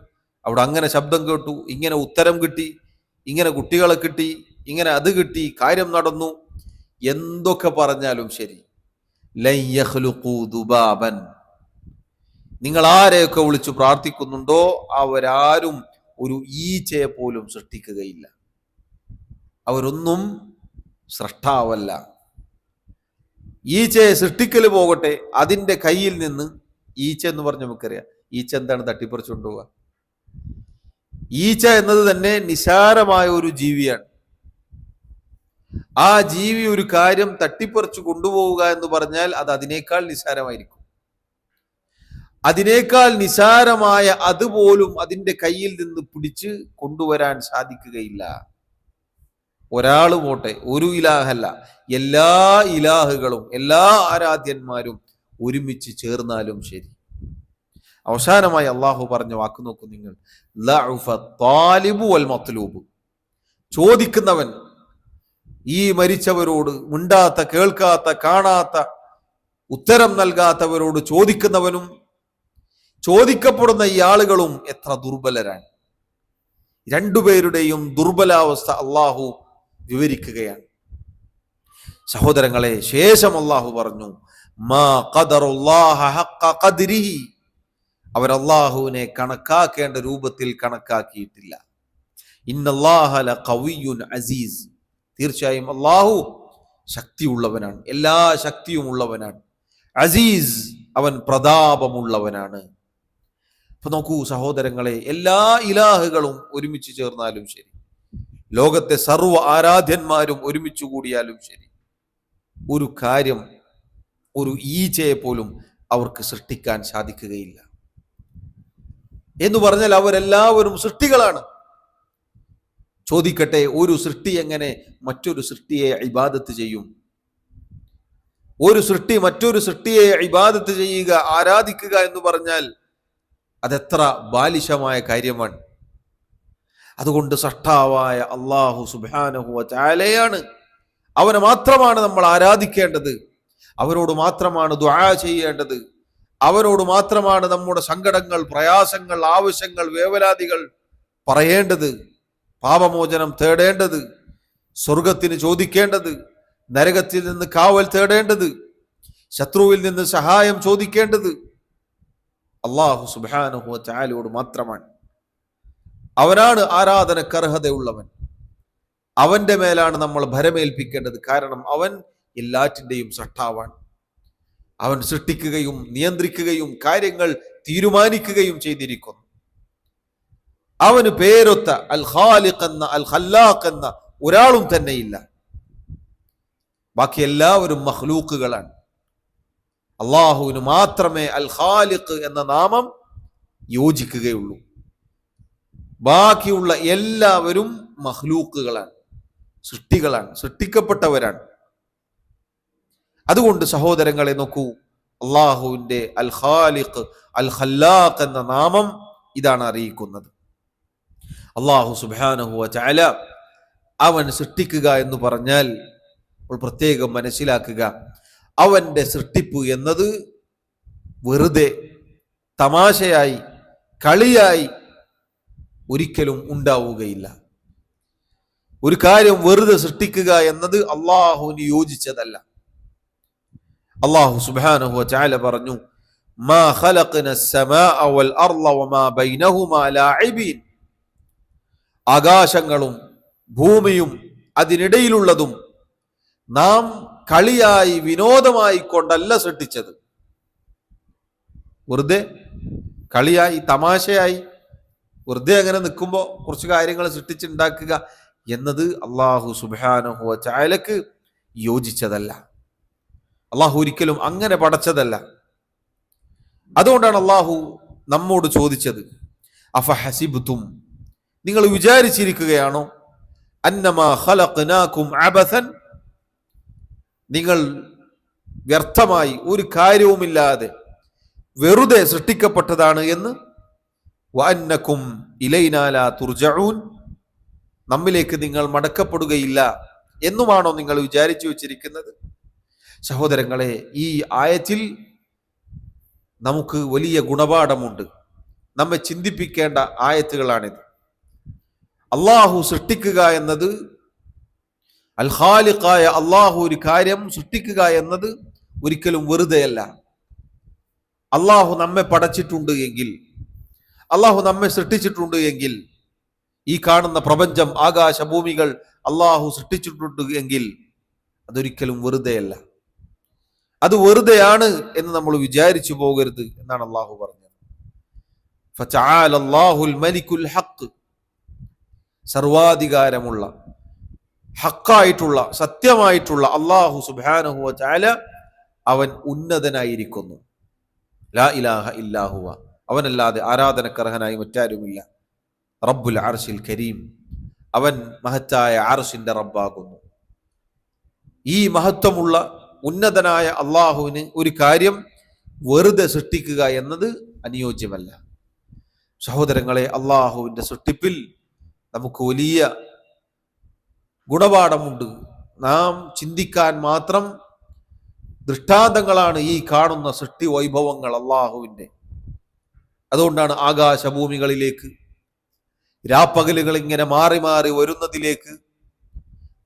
അവിടെ അങ്ങനെ ശബ്ദം കേട്ടു, ഇങ്ങനെ ഉത്തരം കിട്ടി, ഇങ്ങനെ കുട്ടികളെ കിട്ടി, ഇങ്ങനെ അത് കിട്ടി, കാര്യം നടന്നു. എന്തൊക്കെ പറഞ്ഞാലും ശരി, ലൻ യഖ്ലുഖൂ ദുബാബൻ, നിങ്ങൾ ആരെയൊക്കെ വിളിച്ചു പ്രാർത്ഥിക്കുന്നുണ്ടോ അവരാരും ഒരു ഈച്ചയെ പോലും സൃഷ്ടിക്കുകയില്ല. അവരൊന്നും സൃഷ്ടാവല്ല. ഈച്ചയെ സൃഷ്ടിക്കൽ പോകട്ടെ, അതിൻ്റെ കയ്യിൽ നിന്ന്, ഈച്ച എന്ന് പറഞ്ഞ നമുക്കറിയാം, ഈച്ച എന്താണ്? തട്ടിപ്പറിച്ചു കൊണ്ടുപോവുക. ഈച്ച എന്നത് തന്നെ നിസാരമായ ഒരു ജീവിയാണ്. ആ ജീവി ഒരു കാര്യം തട്ടിപ്പറിച്ചു കൊണ്ടുപോവുക എന്ന് പറഞ്ഞാൽ അത് അതിനേക്കാൾ നിസാരമായിരിക്കും. അതിനേക്കാൾ നിസാരമായ അതുപോലും അതിൻ്റെ കയ്യിൽ നിന്ന് പിടിച്ച് കൊണ്ടുവരാൻ സാധിക്കുകയില്ല. ഒരാൾ പോട്ടെ, ഒരു ഇലാഹല്ല, എല്ലാ ഇലാഹുകളും എല്ലാ ആരാധ്യന്മാരും ഒരുമിച്ച് ചേർന്നാലും ശരി. അവസാനമായി അള്ളാഹു പറഞ്ഞ വാക്ക് നോക്കൂ നിങ്ങൾ, ലഉഫ ത്വാലിബു വൽ മത്ലൂബ്, ചോദിക്കുന്നവൻ, ഈ മരിച്ചവരോട്, മിണ്ടാത്ത, കേൾക്കാത്ത, കാണാത്ത, ഉത്തരം നൽകാത്തവരോട് ചോദിക്കുന്നവനും ചോദിക്കപ്പെടുന്ന ഈ ആളുകളും എത്ര ദുർബലരാണ്. രണ്ടുപേരുടെയും ദുർബലാവസ്ഥ അള്ളാഹു വിവരിക്കുകയാണ്. സഹോദരങ്ങളെ, ശേഷം അള്ളാഹു പറഞ്ഞു, മാ ഖദറുല്ലാഹ ഹഖ്ഖ ഖദ്രിഹി, അവർ അള്ളാഹുവിനെ കണക്കാക്കേണ്ട രൂപത്തിൽ കണക്കാക്കിയിട്ടില്ല. ഇന്നല്ലാഹ ലഖവിയ്യുൻ അസീസ്, തീർച്ചയായും അള്ളാഹു ശക്തിയുള്ളവനാണ്, എല്ലാ ശക്തിയും ഉള്ളവനാണ്. അസീസ്, അവൻ പ്രതാപമുള്ളവനാണ്. അപ്പൊ നോക്കൂ സഹോദരങ്ങളെ, എല്ലാ ഇലാഹുകളും ഒരുമിച്ച് ചേർന്നാലും ശരി, ലോകത്തെ സർവ്വ ആരാധ്യന്മാരും ഒരുമിച്ച് കൂടിയാലും ശരി, ഒരു കാര്യം, ഒരു ഈച്ചയെ പോലും അവർക്ക് സൃഷ്ടിക്കാൻ സാധിക്കുകയില്ല. എന്ന് പറഞ്ഞാൽ അവരെല്ലാവരും സൃഷ്ടികളാണ്. ചോദിക്കട്ടെ, ഒരു സൃഷ്ടി എങ്ങനെ മറ്റൊരു സൃഷ്ടിയെ ഇബാദത്ത് ചെയ്യും? ഒരു സൃഷ്ടി മറ്റൊരു സൃഷ്ടിയെ ഇബാദത്ത് ചെയ്യുക, ആരാധിക്കുക എന്ന് പറഞ്ഞാൽ അതെത്ര ബാലിശമായ കാര്യമാണ്. അതുകൊണ്ട് സൃഷ്ടാവായ അല്ലാഹു സുബ്ഹാനഹു വ തആലയാണ്, അവനെ മാത്രമാണ് നമ്മൾ ആരാധിക്കേണ്ടത്, അവരോട് മാത്രമാണ് ദുആ ചെയ്യേണ്ടത്, അവരോട് മാത്രമാണ് നമ്മുടെ സങ്കടങ്ങൾ, പ്രയാസങ്ങൾ, ആവശ്യങ്ങൾ, വേവലാതികൾ പറയേണ്ടത്, പാപമോചനം തേടേണ്ടത്, സ്വർഗത്തിന് ചോദിക്കേണ്ടത്, നരകത്തിൽ നിന്ന് കാവൽ തേടേണ്ടത്, ശത്രുവിൽ നിന്ന് സഹായം ചോദിക്കേണ്ടത് അല്ലാഹു സുബ്ഹാനഹു വ തആലയോട് മാത്രമാണ്. അവനാണ് ആരാധനക്കർഹതയുള്ളവൻ, അവന്റെ മേലാണ് നമ്മൾ ഭരമേൽപ്പിക്കേണ്ടത്. കാരണം അവൻ എല്ലാറ്റിൻ്റെയും സൃഷ്ടാവാണ്. അവൻ സൃഷ്ടിക്കുകയും നിയന്ത്രിക്കുകയും കാര്യങ്ങൾ തീരുമാനിക്കുകയും ചെയ്തിരിക്കുന്നു. അവന് പേരൊത്ത അൽ ഖാലിഖ് എന്ന, അൽ ഖല്ലാഖ് എന്ന ഒരാളും തന്നെയില്ല. ബാക്കി എല്ലാവരും മഖ്ലൂക്കുകളാണ്. അള്ളാഹുവിന് മാത്രമേ അൽ ഖാലിഖ് എന്ന നാമം യോജിക്കുകയുള്ളൂ. ബാക്കിയുള്ള എല്ലാവരും മഖ്ലൂക്കുകളാണ്, സൃഷ്ടികളാണ്, സൃഷ്ടിക്കപ്പെട്ടവരാണ്. അതുകൊണ്ട് സഹോദരങ്ങളെ നോക്കൂ, അള്ളാഹുവിന്റെ അൽ ഖാലിഖ്, അൽ ഖല്ലാഖ് എന്ന നാമം ഇതാണ് അറിയിക്കുന്നത്. അള്ളാഹു സുബ്ഹാനഹു വ തആല അവൻ സൃഷ്ടിക്കുക എന്ന് പറഞ്ഞാൽ പ്രത്യേകം മനസ്സിലാക്കുക, അവന്റെ സൃഷ്ടിപ്പ് എന്നത് വെറുതെ തമാശയായി, കളിയായി ഒരിക്കലും ഉണ്ടാവുകയില്ല. ഒരു കാര്യം വെറുതെ സൃഷ്ടിക്കുക എന്നത് അള്ളാഹുവിന് യോജിച്ചതല്ല. അള്ളാഹു സുബ്ഹാനഹു വ തആല പറഞ്ഞു, മാ ഖലഖ്ന അസ്സമാഅ വൽ അർള വമാ ബൈനഹുമാ ലാഇബീൻ, ആകാശങ്ങളും ഭൂമിയും അതിനിടയിലുള്ളതും നാം കളിയായി വിനോദമായി കൊണ്ടല്ല സൃഷ്ടിച്ചത്. വെറുതെ കളിയായി, തമാശയായി, വെറുതെ അങ്ങനെ നിൽക്കുമ്പോൾ കുറച്ച് കാര്യങ്ങൾ സൃഷ്ടിച്ചുണ്ടാക്കുക എന്നത് അള്ളാഹു സുബ്ഹാനഹു വ തആലക്ക് യോജിച്ചതല്ല. അള്ളാഹു ഒരിക്കലും അങ്ങനെ പടച്ചതല്ല. അതുകൊണ്ടാണ് അള്ളാഹു നമ്മോട് ചോദിച്ചത്, അഫഹസിബ്തും, നിങ്ങൾ വിചാരിച്ചിരിക്കുകയാണോ, അന്നമാ ഖലഖ്നാകും അബസൻ, നിങ്ങൾ വ്യർത്ഥമായി ഒരു കാര്യവുമില്ലാതെ വെറുതെ സൃഷ്ടിക്കപ്പെട്ടതാണ് എന്ന്, വഅന്നകും ഇലൈനാ ലാ തുർജഊൻ, നമ്മിലേക്ക് നിങ്ങൾ മടക്കപ്പെടുകയില്ല എന്നുമാണോ നിങ്ങൾ വിചാരിച്ചു വെച്ചിരിക്കുന്നത്? സഹോദരങ്ങളെ, ഈ ആയത്തിൽ നമുക്ക് വലിയ ഗുണപാഠമുണ്ട്. നമ്മെ ചിന്തിപ്പിക്കേണ്ട ആയത്തുകളാണിത്. അള്ളാഹു സൃഷ്ടിക്കുക എന്നത്, അൽ ഖാലിഖായ അള്ളാഹു ഒരു കാര്യം സൃഷ്ടിക്കുക എന്നത് ഒരിക്കലും വെറുതെയല്ല. അള്ളാഹു നമ്മെ പടച്ചിട്ടുണ്ട് എങ്കിൽ, അള്ളാഹു നമ്മെ സൃഷ്ടിച്ചിട്ടുണ്ട് എങ്കിൽ, ഈ കാണുന്ന പ്രപഞ്ചം, ആകാശഭൂമികൾ അള്ളാഹു സൃഷ്ടിച്ചിട്ടുണ്ട് എങ്കിൽ അതൊരിക്കലും വെറുതെയല്ല. അത് വെറുതെയാണ് എന്ന് നമ്മൾ വിചാരിച്ചു പോകരുത് എന്നാണ് അള്ളാഹു പറഞ്ഞത്. ഫതആല അല്ലാഹുൽ മലിക്കുൽ ഹഖ്, സർവാധികാരമുള്ള ഹക്കായിട്ടുള്ള സത്യമായിട്ടുള്ള അള്ളാഹു സുബ്ഹാനഹു വ തആല അവൻ ഉന്നതനായിരിക്കുന്നു. ലാ ഇലാഹ ഇല്ലാ ഹുവ, അവനല്ലാതെ ആരാധനക്കർഹനായി മറ്റാരുമില്ല. റബ്ബുൽ അർശിൽ കരീം, അവൻ മഹത്തായ അർശിന്റെ റബ്ബാകുന്നു. ഈ മഹത്വമുള്ള ഉന്നതനായ അള്ളാഹുവിന് ഒരു കാര്യം വെറുതെ സൃഷ്ടിക്കുക എന്നത് അനുയോജ്യമല്ല. സഹോദരങ്ങളെ, അള്ളാഹുവിന്റെ സൃഷ്ടിപ്പിൽ നമുക്ക് വലിയ ഗുണപാഠമുണ്ട്. നാം ചിന്തിക്കാൻ മാത്രം ദൃഷ്ടാന്തങ്ങളാണ് ഈ കാണുന്ന സൃഷ്ടി വൈഭവങ്ങൾ അള്ളാഹുവിൻ്റെ. അതുകൊണ്ടാണ് ആകാശഭൂമികളിലേക്ക് രാപ്പകലുകൾ ഇങ്ങനെ മാറി മാറി വരുന്നതിലേക്ക്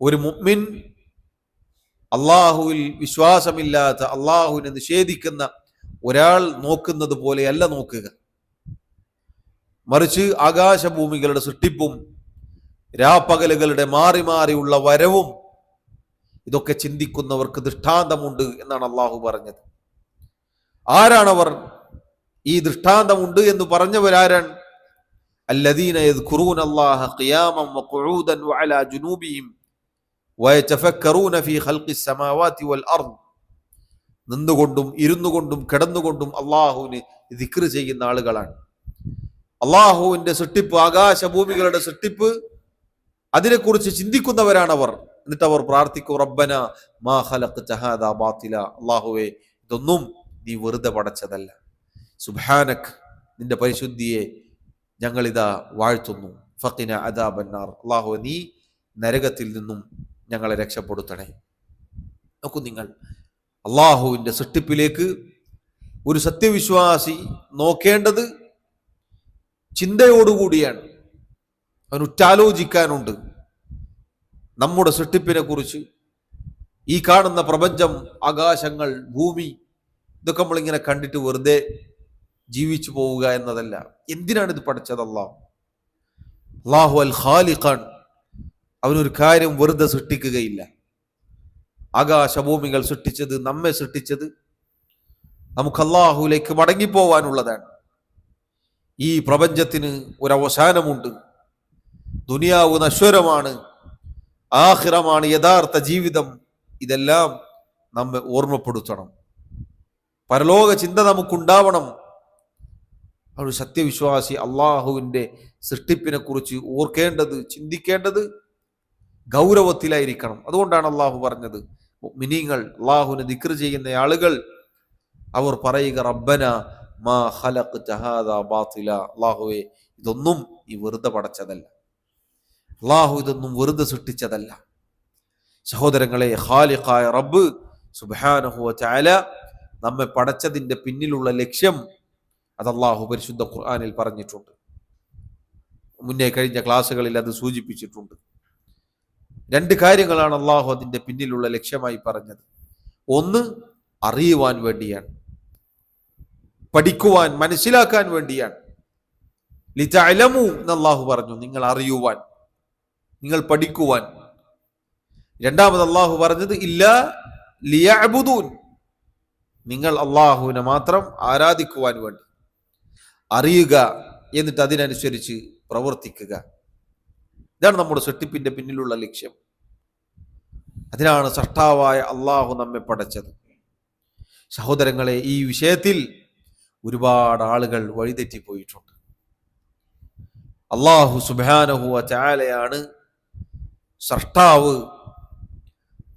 ഒരു മുഅ്മിൻ, അള്ളാഹുവിൽ വിശ്വാസമില്ലാത്ത, അള്ളാഹുവിനെ നിഷേധിക്കുന്ന ഒരാൾ നോക്കുന്നത് പോലെയല്ല നോക്കുക. മറിച്ച് ആകാശഭൂമികളുടെ സൃഷ്ടിപ്പും രാപ്പകലുകളുടെ മാറി മാറിയുള്ള വരവും ഇതൊക്കെ ചിന്തിക്കുന്നവർക്ക് ദൃഷ്ടാന്തമുണ്ട് എന്നാണ് അള്ളാഹു പറഞ്ഞത്. ആരാണവർ? ഈ ദൃഷ്ടാന്തമുണ്ട് എന്ന് പറഞ്ഞവരാരാണ്? അല്ലദീന യദ്കുറൂന അല്ലാഹ ഖിയാമൻ വഖുഊദൻ വഅലാ ജുനൂബിഹിം വയതഫക്കറൂന ഫീ ഖൽഖിസ് സമാവാതി വൽ അർദ്. നിന്നുകൊണ്ടും ഇരുന്നുകൊണ്ടും കിടന്നുകൊണ്ടും അള്ളാഹുവിന് ദിക്ർ ചെയ്യുന്ന ആളുകളാണ്. അള്ളാഹുവിന്റെ സൃഷ്ടിപ്പ്, ആകാശഭൂമികളുടെ സൃഷ്ടിപ്പ്, അതിനെക്കുറിച്ച് ചിന്തിക്കുന്നവരാണവർ. എന്നിട്ട് അവർ പ്രാർത്ഥിക്കും, റബ്ബന മാ ഖലഖ്ത ഹാദാ ബാത്തില, അള്ളാഹുവേ ഇതൊന്നും നീ വെറുതെ പടച്ചതല്ല. സുബ്ഹാനക്, നിന്റെ പരിശുദ്ധിയെ ഞങ്ങളിതാ വാഴ്ത്തുന്നു. ഫഖിന അദാബന്നാർ, അള്ളാഹുവേ നീ നരകത്തിൽ നിന്നും ഞങ്ങളെ രക്ഷപ്പെടുത്തണേ. നോക്കൂ നിങ്ങൾ, അള്ളാഹുവിന്റെ സൃഷ്ടിപ്പിലേക്ക് ഒരു സത്യവിശ്വാസി നോക്കേണ്ടത് ചിന്തയോടുകൂടിയാണ്. അവൻ ഉറ്റാലോചിക്കാനുണ്ട് നമ്മുടെ സൃഷ്ടിപ്പിനെ കുറിച്ച്. ഈ കാണുന്ന പ്രപഞ്ചം, ആകാശങ്ങൾ, ഭൂമി, ഇതൊക്കെ നമ്മളിങ്ങനെ കണ്ടിട്ട് വെറുതെ ജീവിച്ചു പോവുക എന്നതല്ല. എന്തിനാണ് ഇത് പഠിച്ചത്? അള്ളാഹു അൽ ഖാലിഖാൻ. അവനൊരു കാര്യം വെറുതെ സൃഷ്ടിക്കുകയില്ല. ആകാശഭൂമികൾ സൃഷ്ടിച്ചത്, നമ്മെ സൃഷ്ടിച്ചത് നമുക്ക് അള്ളാഹുവിലേക്ക് മടങ്ങിപ്പോവാനുള്ളതാണ്. ഈ പ്രപഞ്ചത്തിന് ഒരവസാനമുണ്ട്. ദുനിയാവ് നശ്വരമാണ്, ആഖിറമാണ് യഥാർത്ഥ ജീവിതം. ഇതെല്ലാം നമ്മെ ഓർമ്മപ്പെടുത്തണം. പരലോക ചിന്ത നമുക്കുണ്ടാവണം. ഒരു സത്യവിശ്വാസി അള്ളാഹുവിൻ്റെ സൃഷ്ടിപ്പിനെ കുറിച്ച് ഓർക്കേണ്ടത്, ചിന്തിക്കേണ്ടത് ഗൗരവത്തിലായിരിക്കണം. അതുകൊണ്ടാണ് അള്ളാഹു പറഞ്ഞത്, മുഅ്മിനീങ്ങൾ, അള്ളാഹുവിനെ ദിക്ർ ചെയ്യുന്ന ആളുകൾ, അവർ പറയുക, റബ്ബന മാ ഖലഖ്ത ഹാദാ ബാത്തില, അള്ളാഹുവേ ഇതൊന്നും ഈ വെറുതെ പടച്ചതല്ല, അള്ളാഹു ഇതൊന്നും വെറുതെ സൃഷ്ടിച്ചതല്ല. സഹോദരങ്ങളെ, ഖാലിഖായ റബ്ബ് സുബ്ഹാനഹു വ തആല നമ്മെ പടച്ചതിൻ്റെ പിന്നിലുള്ള ലക്ഷ്യം അത് അള്ളാഹു പരിശുദ്ധ ഖുർആനിൽ പറഞ്ഞിട്ടുണ്ട്. മുന്നേ കഴിഞ്ഞ ക്ലാസ്സുകളിൽ അത് സൂചിപ്പിച്ചിട്ടുണ്ട്. രണ്ട് കാര്യങ്ങളാണ് അള്ളാഹു അതിൻ്റെ പിന്നിലുള്ള ലക്ഷ്യമായി പറഞ്ഞത്. ഒന്ന്, അറിയുവാൻ വേണ്ടിയാണ്, പഠിക്കുവാൻ, മനസ്സിലാക്കാൻ വേണ്ടിയാണ്. ലിതഅലമു എന്ന് അള്ളാഹു പറഞ്ഞു, നിങ്ങൾ അറിയുവാൻ, നിങ്ങൾ പഠിക്കുവാൻ. രണ്ടാമത് അള്ളാഹു പറഞ്ഞത് ഇല്ലാ ലിയഅ്ബുദൂൻ, നിങ്ങൾ അള്ളാഹുവിനെ മാത്രം ആരാധിക്കുവാൻ വേണ്ടി. അറിയുക, എന്നിട്ട് അതിനനുസരിച്ച് പ്രവർത്തിക്കുക. ഇതാണ് നമ്മുടെ സൃഷ്ടിപ്പിന്റെ പിന്നിലുള്ള ലക്ഷ്യം. അതിനാണ് സൃഷ്ടാവായ അള്ളാഹു നമ്മെ പടച്ചത്. സഹോദരങ്ങളെ, ഈ വിഷയത്തിൽ ഒരുപാട് ആളുകൾ വഴിതെറ്റിപ്പോയിട്ടുണ്ട്. അള്ളാഹു സുബ്ഹാനഹു വ തആലയാണ് സൃഷ്ടാവ്.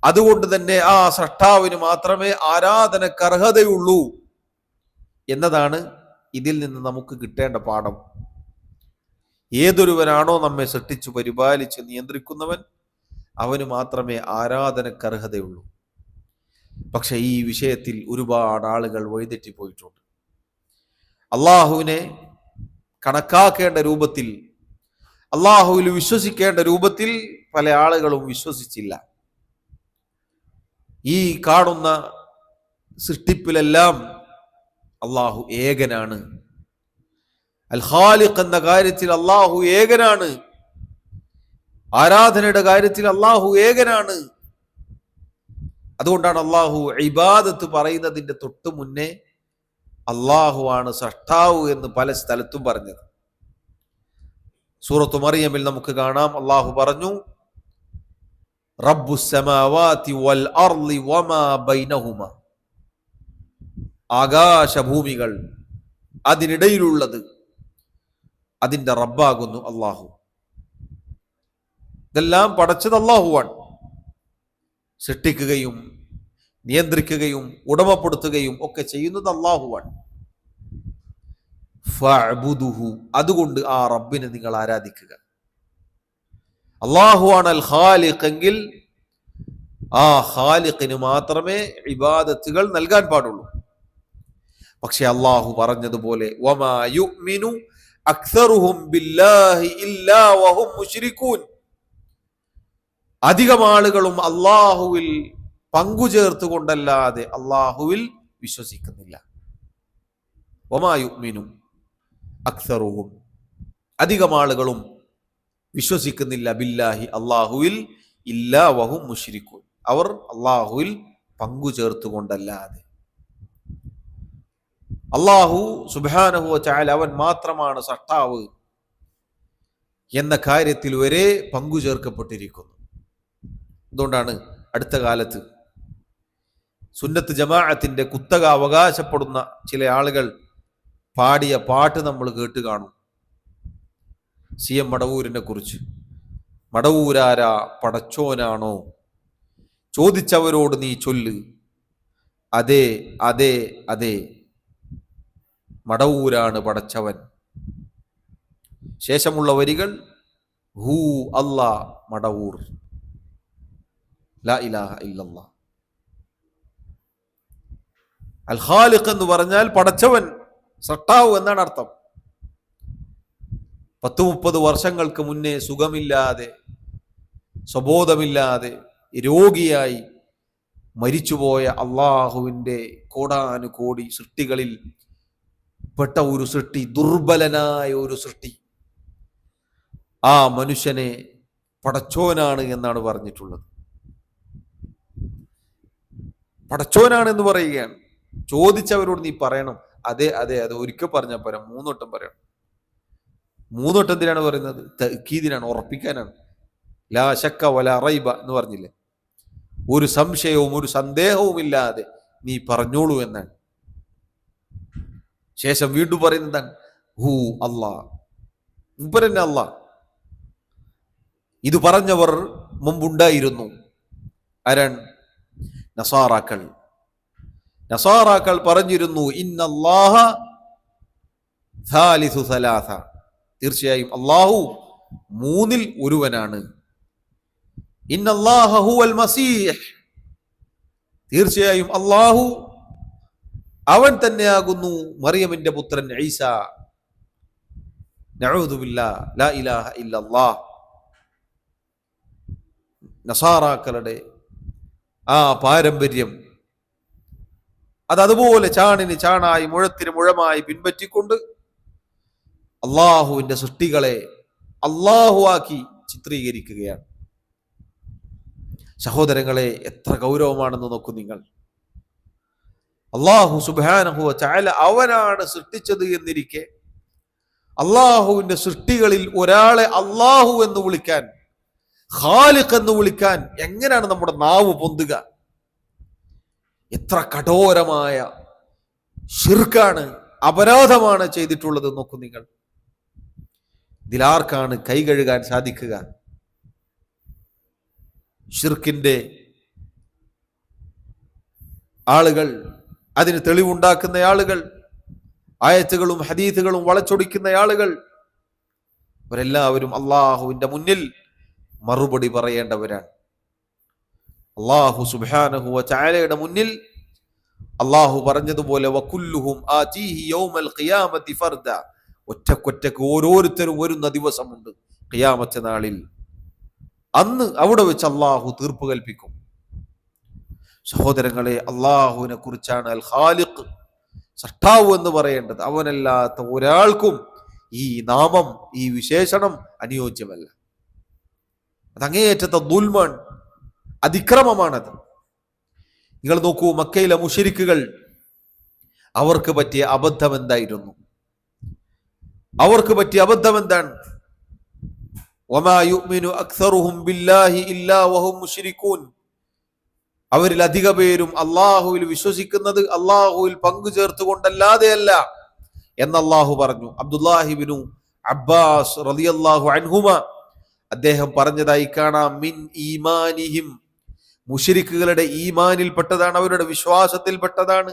അതുകൊണ്ട് തന്നെ ആ സൃഷ്ടാവിന് മാത്രമേ ആരാധനക്കർഹതയുള്ളൂ എന്നതാണ് ഇതിൽ നിന്ന് നമുക്ക് കിട്ടേണ്ട പാഠം. ഏതൊരുവനാണോ നമ്മെ സൃഷ്ടിച്ചു പരിപാലിച്ച് നിയന്ത്രിക്കുന്നവൻ, അവന് മാത്രമേ ആരാധനക്കർഹതയുള്ളൂ. പക്ഷെ ഈ വിഷയത്തിൽ ഒരുപാട് ആളുകൾ വഴിതെറ്റിപ്പോയിട്ടുണ്ട്. അള്ളാഹുവിനെ കണക്കാക്കേണ്ട രൂപത്തിൽ, അള്ളാഹുവിൽ വിശ്വസിക്കേണ്ട രൂപത്തിൽ പല ആളുകളും വിശ്വസിച്ചില്ല. ഈ കാണുന്ന സൃഷ്ടിപ്പിലെല്ലാം അള്ളാഹു ഏകനാണ്. അൽ ഖാലിഖ് എന്ന കാര്യത്തിൽ അള്ളാഹു ഏകനാണ്. ആരാധനയുടെ കാര്യത്തിൽ അള്ളാഹു ഏകനാണ്. അതുകൊണ്ടാണ് അള്ളാഹു ഇബാദത്ത് പറയുന്നതിന്റെ തൊട്ട് മുന്നേ അള്ളാഹുവാണ് സൃഷ്ടാവ് എന്ന് പല സ്ഥലത്തും പറഞ്ഞത്. സൂറത്തു മറിയമിൽ നമുക്ക് കാണാം, അള്ളാഹു പറഞ്ഞു, റബ്ബുസ് സമാവാതി വൽ അർളി വമാ ബൈനഹുമ. ആകാശഭൂമികൾ അതിനിടയിലുള്ളത് അതിന്റെ റബ്ബാകുന്നു അള്ളാഹു. ഇതെല്ലാം പടച്ചത് അള്ളാഹുവാണ്. സൃഷ്ടിക്കുകയും നിയന്ത്രിക്കുകയും ഉടമപ്പെടുത്തുകയും ഒക്കെ ചെയ്യുന്നത് അള്ളാഹുവാണ്. ഫഅ്ബുദുഹു, അതുകൊണ്ട് ആ റബ്ബിനെ നിങ്ങൾ ആരാധിക്കുക. അള്ളാഹുവാണ് അൽ ഖാലിഖ് എങ്കിൽ ആ ഖാലിഖിന് മാത്രമേ ഇബാദത്തുകൾ നൽകാൻ പാടുള്ളൂ. പക്ഷെ അള്ളാഹു പറഞ്ഞതുപോലെ വമാ യുഅ്മിനു അക്സറുഹും ബില്ലാഹി ഇല്ലാ വഹും മുശ്രികൂൻ. അധികം ആളുകളും അള്ളാഹുവിൽ പങ്കുചേർത്തുകൊണ്ടല്ലാതെ അള്ളാഹുവിൽ വിശ്വസിക്കുന്നില്ല. വമാ യുഅ്മിനു അക്സറുഹും, അധികം ആളുകളും വിശ്വസിക്കുന്നില്ല ബില്ലാഹി അള്ളാഹുവിൽ ഇല്ലാ വഹും മുശ്രികൂൻ, അവർ അള്ളാഹുവിൽ പങ്കുചേർത്തുകൊണ്ടല്ലാതെ. അള്ളാഹു സുബ്ഹാനഹു വ തആല അവൻ മാത്രമാണ് സൃഷ്ടാവ് എന്ന കാര്യത്തിൽ വരെ പങ്കു ചേർക്കപ്പെട്ടിരിക്കുന്നു. അതുകൊണ്ടാണ് അടുത്ത കാലത്ത് സുന്നത്ത് ജമാഅത്തിന്റെ കുത്തക അവകാശപ്പെടുന്ന ചില ആളുകൾ പാടിയ പാട്ട് നമ്മൾ കേട്ട് കാണും. CM മടവൂരിനെ കുറിച്ച്. മടവൂരാരാ പടച്ചോനാണോ, ചോദിച്ചവരോട് നീ ചൊല്ല്, അതെ അതെ അതെ മടവൂരാണ് പടച്ചവൻ. ശേഷമുള്ള വരികൾ ഹൂ അല്ലാ മടവൂർ, ലാ ഇലാഹ ഇല്ലല്ലാഹ്. അൽ ഖാലിഖ് എന്ന് പറഞ്ഞാൽ പടച്ചവൻ, സൃഷ്ടാവ് എന്നാണ് അർത്ഥം. 10-30 വർഷങ്ങൾക്ക് മുന്നേ സുഖമില്ലാതെ, സ്വബോധമില്ലാതെ, രോഗിയായി മരിച്ചുപോയ അള്ളാഹുവിൻ്റെ കോടാനുകോടി സൃഷ്ടികളിൽ പെട്ട ഒരു സൃഷ്ടി, ദുർബലനായ ഒരു സൃഷ്ടി, ആ മനുഷ്യനെ പടച്ചോനാണ് എന്നാണ് പറഞ്ഞിട്ടുള്ളത്. പടച്ചോനാണ് എന്ന് പറയുകയാണ്. ചോദിച്ചവരോട് നീ പറയണം അതെ അതെ അതെ. ഒരിക്കൽ പറഞ്ഞാൽ പോരാ, 3 വട്ടം പറയണം. 3 വട്ടം എന്തിനാണ് പറയുന്നത്? തഅക്കീദിനാണ്, ഉറപ്പിക്കാനാണ്. ലാ ശക്ക വലാ റൈബ എന്ന് പറഞ്ഞില്ലേ, ഒരു സംശയവും ഒരു സന്ദേഹവും ഇല്ലാതെ നീ പറഞ്ഞോളൂ എന്നാണ്. ശേഷം വീണ്ടും പറയുന്നതാണ് ഹൂ അല്ലാ, മുമ്പരന്നെ അല്ലാ. ഇത് പറഞ്ഞവർ മുമ്പുണ്ടായിരുന്നു. ആരാണ്? നസാറാക്കൾ. നസാറാക്കൾ പറഞ്ഞിരുന്നു ഇന്നല്ലാഹ സാലിസു സലാസ, തീർച്ചയായും അല്ലാഹു 3-ൽ ഒരുവനാണ്. ഇന്നല്ലാഹ ഹുവൽ മസീഹ്, തീർച്ചയായും അല്ലാഹു അവൻ തന്നെയാകുന്നു മറിയമിന്റെ പുത്രൻ ഈസ. നഊദു ബില്ലാഹ്, ലാ ഇലാഹ ഇല്ലല്ലാഹ്. നസാറാക്കളുടെ ആ പാരമ്പര്യം അതുപോലെ ചാണിന് ചാണായി മുഴത്തിന് മുഴമായി പിൻപറ്റിക്കൊണ്ട് അള്ളാഹുവിന്റെ സൃഷ്ടികളെ അള്ളാഹുവാക്കി ചിത്രീകരിക്കുകയാണ്. സഹോദരങ്ങളെ, എത്ര ഗൗരവമാണെന്ന് നോക്കൂ നിങ്ങൾ. അള്ളാഹു സുബ്ഹാനഹു വ തആല അവനാണ് സൃഷ്ടിച്ചത് എന്നിരിക്കെ അള്ളാഹുവിന്റെ സൃഷ്ടികളിൽ ഒരാളെ അള്ളാഹു എന്ന് വിളിക്കാൻ, ഖാലിഖ് എന്ന് വിളിക്കാൻ എങ്ങനെയാണ് നമ്മുടെ നാവ് പൊന്തുക? എത്ര കഠോരമായ ശിർക്കാണ്, അപരാധമാണ് ചെയ്തിട്ടുള്ളത് നോക്കൂ നിങ്ങൾ. ഇതിലാർക്കാണ് കൈ കഴുകാൻ സാധിക്കുക? ശിർക്കിന്റെ ആളുകൾ, അതിന് തെളിവുണ്ടാക്കുന്ന ആളുകൾ, ആയത്തുകളും ഹദീസുകളും വളച്ചൊടിക്കുന്ന ആളുകൾ, അവരെല്ലാവരും അള്ളാഹുവിന്റെ മുന്നിൽ മറുപടി പറയേണ്ടവരാണ്. അല്ലാഹു സുബ്ഹാനഹു വ തആലയുടെ മുന്നിൽ അല്ലാഹു പറഞ്ഞതുപോലെ വകുല്ലുഹും ആതീഹി യൗമൽ ഖിയാമത്തി ഫർദ, ഒറ്റക്കൊറ്റക്ക് ഓരോരുത്തരും വരുന്ന ദിവസമുണ്ട് ഖിയാമത്ത് നാളിൽ. അന്ന് അവിടെ വെച്ച് അല്ലാഹു തീർപ്പ് കൽപ്പിക്കും. സഹോദരങ്ങളെ, അല്ലാഹുവിനെ കുറിച്ചാണ് അൽ ഖാലിഖ്, സൃഷ്ടാവ് എന്ന് പറയേണ്ടത്. അവനല്ലാത്ത ഒരാൾക്കും ഈ നാമം, ഈ വിശേഷണം അനുയോജ്യമല്ല. അത് അങ്ങേയറ്റത്തെ ദുൽമാണ്, അതിക്രമമാണത്. നിങ്ങൾ നോക്കൂ, മക്കയിലെ മുശ്രിക്കുകൾ, അവർക്ക് പറ്റിയ അബദ്ധം എന്തായിരുന്നു? അവർക്ക് പറ്റിയ അബദ്ധം എന്താണ്? വമാ യുഅ്മിനു അക്സറുഹും ബില്ലാഹി ഇല്ലാ വഹും മുശ്രികൂൻ. അവരിൽ അധിക പേരും അള്ളാഹുവിൽ വിശ്വസിക്കുന്നത് അള്ളാഹുവിൽ പങ്കു ചേർത്തുകൊണ്ടല്ലാതെയല്ല എന്ന് അള്ളാഹു പറഞ്ഞു. അബ്ദുല്ലാഹിബ്നു അബ്ബാസ് റളിയല്ലാഹു അൻഹുമ അദ്ദേഹം പറഞ്ഞതായി കാണാം, മിൻ ഈമാനിഹിം, മുശ്രിക്കുകളുടെ ഈമാനിൽപ്പെട്ടതാണ്, അവരുടെ വിശ്വാസത്തിൽപ്പെട്ടതാണ്.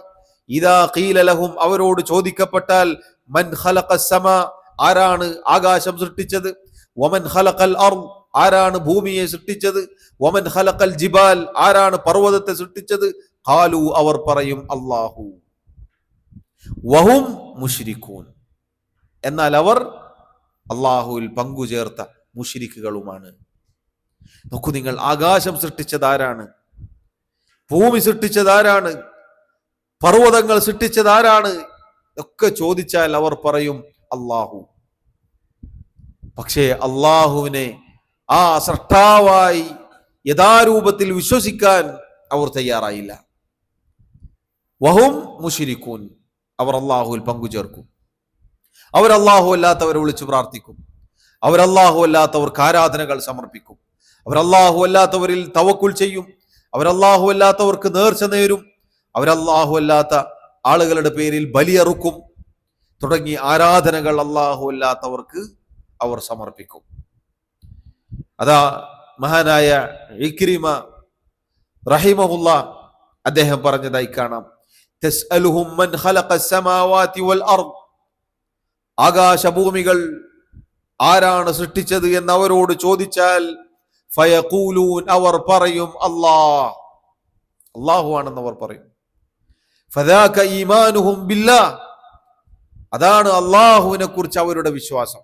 ഇദാ ഖീല ലഹും, അവരോട് ചോദിക്കപ്പെട്ടാൽ, മൻ ഖലഖസ് സമാ, ആരാണ് ആകാശം സൃഷ്ടിച്ചത്? വമൻ ഖലഖൽ അർദ്, ആരാണ് ഭൂമിയെ സൃഷ്ടിച്ചത്? വമൻ ഖലഖൽ ജിബാൽ, ആരാണ് പർവ്വതത്തെ സൃഷ്ടിച്ചത്? ഖാലു, അവർ പറയും അല്ലാഹു. വഹും മുശ്രികൂൻ, എന്നാൽ അവർ അല്ലാഹുവിൽ പങ്കുചേർത്ത മുശ്രിക്കുകളുമാണ്. നോക്കൂ നിങ്ങൾ, ആകാശം സൃഷ്ടിച്ചതാരാണ്? ഭൂമി സൃഷ്ടിച്ചതാരാണ്? പർവ്വതങ്ങൾ സൃഷ്ടിച്ചതാരാണ്? ഒക്കെ ചോദിച്ചാൽ അവർ പറയും അല്ലാഹു. പക്ഷേ അല്ലാഹുവിനെ ആ സൃഷ്ടാവായി യഥാരൂപത്തിൽ വിശ്വസിക്കാൻ അവർ തയ്യാറായില്ല. വഹും മുശ്രികൂൻ, അവർ അല്ലാഹുവിൽ പങ്കുചേർക്കും. അവർ അല്ലാഹു അല്ലാത്തവരെ വിളിച്ചു പ്രാർത്ഥിക്കും. അവർ അല്ലാഹു അല്ലാത്തവർക്ക് ആരാധനകൾ സമർപ്പിക്കും. അവർ അല്ലാഹു അല്ലാത്തവരിൽ തവക്കുൽ ചെയ്യും. അവർ അല്ലാഹു അല്ലാത്തവർക്ക് നേർച്ച നേരും. അവർ അല്ലാഹു അല്ലാത്ത ആളുകളുടെ പേരിൽ ബലിയറുക്കും. തുടങ്ങി ആരാധനകൾ അല്ലാഹു അല്ലാത്തവർക്ക് അവർ സമർപ്പിക്കും. അതാ മഹാനായ ഇക്രിമ റഹിമഹുല്ലാ അദ്ദേഹം പറഞ്ഞതായി കാണാം, തസ്അലുഹും മൻ ഖലഖസ് സമാവാതി വൽ അർദ്, ആകാശഭൂമികൾ ആരാണ് സൃഷ്ടിച്ചത് എന്ന് അവരോട് ചോദിച്ചാൽ, ഫയഖൂലൂൻ, അവർ പറയും അല്ലാഹ്, അല്ലാഹു ആണെന്ന് അവർ പറയും. ഫദാക ഈമാനുഹും ബില്ലാഹ്, അതാണ് അല്ലാഹുവിനെ കുറിച്ച് അവരുടെ വിശ്വാസം.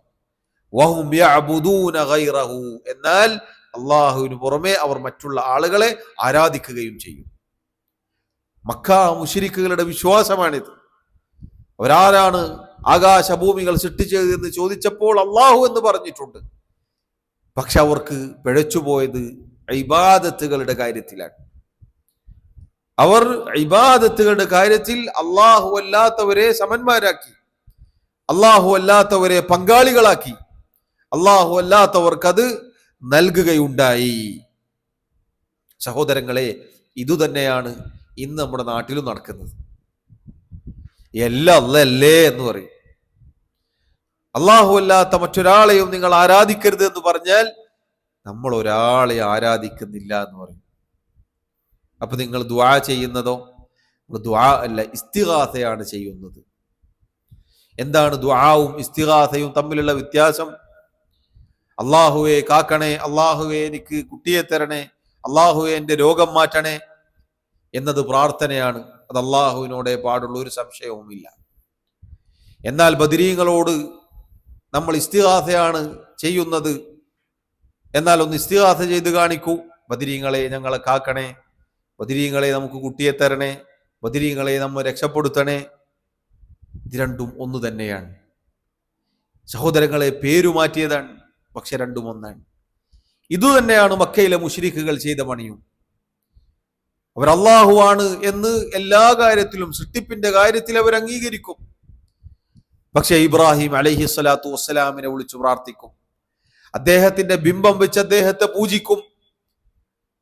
വഹും യഅബുദൂന ഗൈറഹു, എന്നാൽ അല്ലാഹുവിന് പുറമെ അവർ മറ്റുള്ള ആളുകളെ ആരാധിക്കുകയും ചെയ്യും. മക്ക മുശ്രിക്കുകളുടെ വിശ്വാസമാണിത്. അവരാരാണ് ആകാശഭൂമികൾ സൃഷ്ടിച്ചത് എന്ന് ചോദിച്ചപ്പോൾ അല്ലാഹു എന്ന് പറഞ്ഞിട്ടുണ്ട്. പക്ഷെ അവർക്ക് പിഴച്ചുപോയത് ഇബാദത്തുകളുടെ കാര്യത്തിലാണ്. അവർ ഇബാദത്തുകളുടെ കാര്യത്തിൽ അല്ലാഹു അല്ലാത്തവരെ സമന്മാരാക്കി, അല്ലാഹു അല്ലാത്തവരെ പങ്കാളികളാക്കി, അല്ലാഹു അല്ലാത്തവർക്ക് അത് നൽകുകയുണ്ടായി. സഹോദരങ്ങളെ, ഇതുതന്നെയാണ് ഇന്ന് നമ്മുടെ നാട്ടിലും നടക്കുന്നത്. എല്ലാം അല്ലല്ലേ എന്ന് പറയും. അല്ലാഹു അല്ലാത്ത മറ്റൊരാളെയും നിങ്ങൾ ആരാധിക്കരുത് എന്ന് പറഞ്ഞാൽ നമ്മൾ ഒരാളെ ആരാധിക്കുന്നില്ല എന്ന് പറയും. അപ്പൊ നിങ്ങൾ ദുആ ചെയ്യുന്നതോ? ദുആ അല്ല, ഇസ്തിഗാസയാണ് ചെയ്യുന്നത്. എന്താണ് ദുആവും ഇസ്തിഗാസയും തമ്മിലുള്ള വ്യത്യാസം? അല്ലാഹുവേ കാക്കണേ, അല്ലാഹുവേ എനിക്ക് കുട്ടിയെ തരണേ, അല്ലാഹുവേ എൻ്റെ രോഗം മാറ്റണേ എന്നത് പ്രാർത്ഥനയാണ്. അത് അല്ലാഹുവിനോടേ പാടുള്ള, ഒരു സംശയവുമില്ല. എന്നാൽ ബദരീങ്ങളോട് നമ്മൾ ഇസ്തിഗാസയാണ് ചെയ്യുന്നത്. എന്നാൽ ഒന്ന് ഇസ്തിഗാസ ചെയ്ത് കാണിക്കൂ. ബദരീങ്ങളെ ഞങ്ങളെ കാക്കണേ, ബദരീങ്ങളെ നമുക്ക് കുട്ടിയെ തരണേ, ബദരീങ്ങളെ നമ്മെ രക്ഷപ്പെടുത്തണേ. ഇത് രണ്ടും ഒന്ന് തന്നെയാണ് സഹോദരങ്ങളെ. പേരു മാറ്റിയതാണ്, പക്ഷെ രണ്ടും ഒന്നാണ്. ഇതുതന്നെയാണ് മക്കയിലെ മുശ്രിക്കുകൾ ചെയ്ത പണിയും. അവർ അല്ലാഹുവാണ് എന്ന് എല്ലാ കാര്യത്തിലും, സൃഷ്ടിപ്പിന്റെ കാര്യത്തിൽ അവർ അംഗീകരിക്കും. പക്ഷെ ഇബ്രാഹിം അലൈഹിസ്സലാത്തു വസ്സലാമിനെ വിളിച്ചു പ്രാർത്ഥിക്കും. അദ്ദേഹത്തിന്റെ ബിംബം വെച്ച് അദ്ദേഹത്തെ പൂജിക്കും.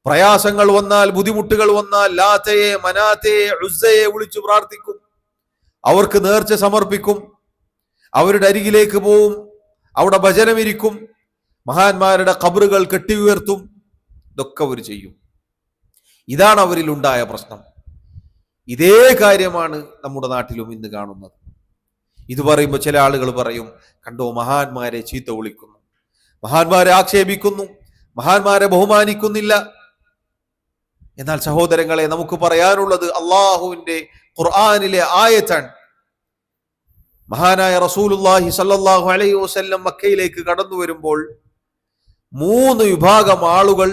പ്രയാസങ്ങൾ വന്നാൽ, ബുദ്ധിമുട്ടുകൾ വന്നാൽ ലാത്തയെ, മനാത്തയെ, ഉസ്സയെ വിളിച്ചു പ്രാർത്ഥിക്കും. അവർക്ക് നേർച്ച സമർപ്പിക്കും. അവരുടെ അരികിലേക്ക് പോവും, അവിടെ ഭജനമിരിക്കും, മഹാന്മാരുടെ ഖബറുകൾ കെട്ടി ഉയർത്തും. ഇതൊക്കെ അവർ ചെയ്യും. ഇതാണ് അവരിൽ ഉണ്ടായ പ്രശ്നം. ഇതേ കാര്യമാണ് നമ്മുടെ നാട്ടിലും ഇന്ന് കാണുന്നത്. ഇത് പറയുമ്പോൾ ചില ആളുകൾ പറയും, കണ്ടോ മഹാന്മാരെ ചീത്ത വിളിക്കുന്നു, മഹാന്മാരെ ആക്ഷേപിക്കുന്നു, മഹാന്മാരെ ബഹുമാനിക്കുന്നില്ല. എന്നാൽ സഹോദരങ്ങളെ, നമുക്ക് പറയാനുള്ളത് അള്ളാഹുവിന്റെ ഖുർആനിലെ ആയത്താണ്. മഹാനായ റസൂലുള്ളാഹി സ്വല്ലല്ലാഹു അലൈഹി വസല്ലം മക്കയിലേക്ക് കടന്നു വരുമ്പോൾ 3 വിഭാഗം ആളുകൾ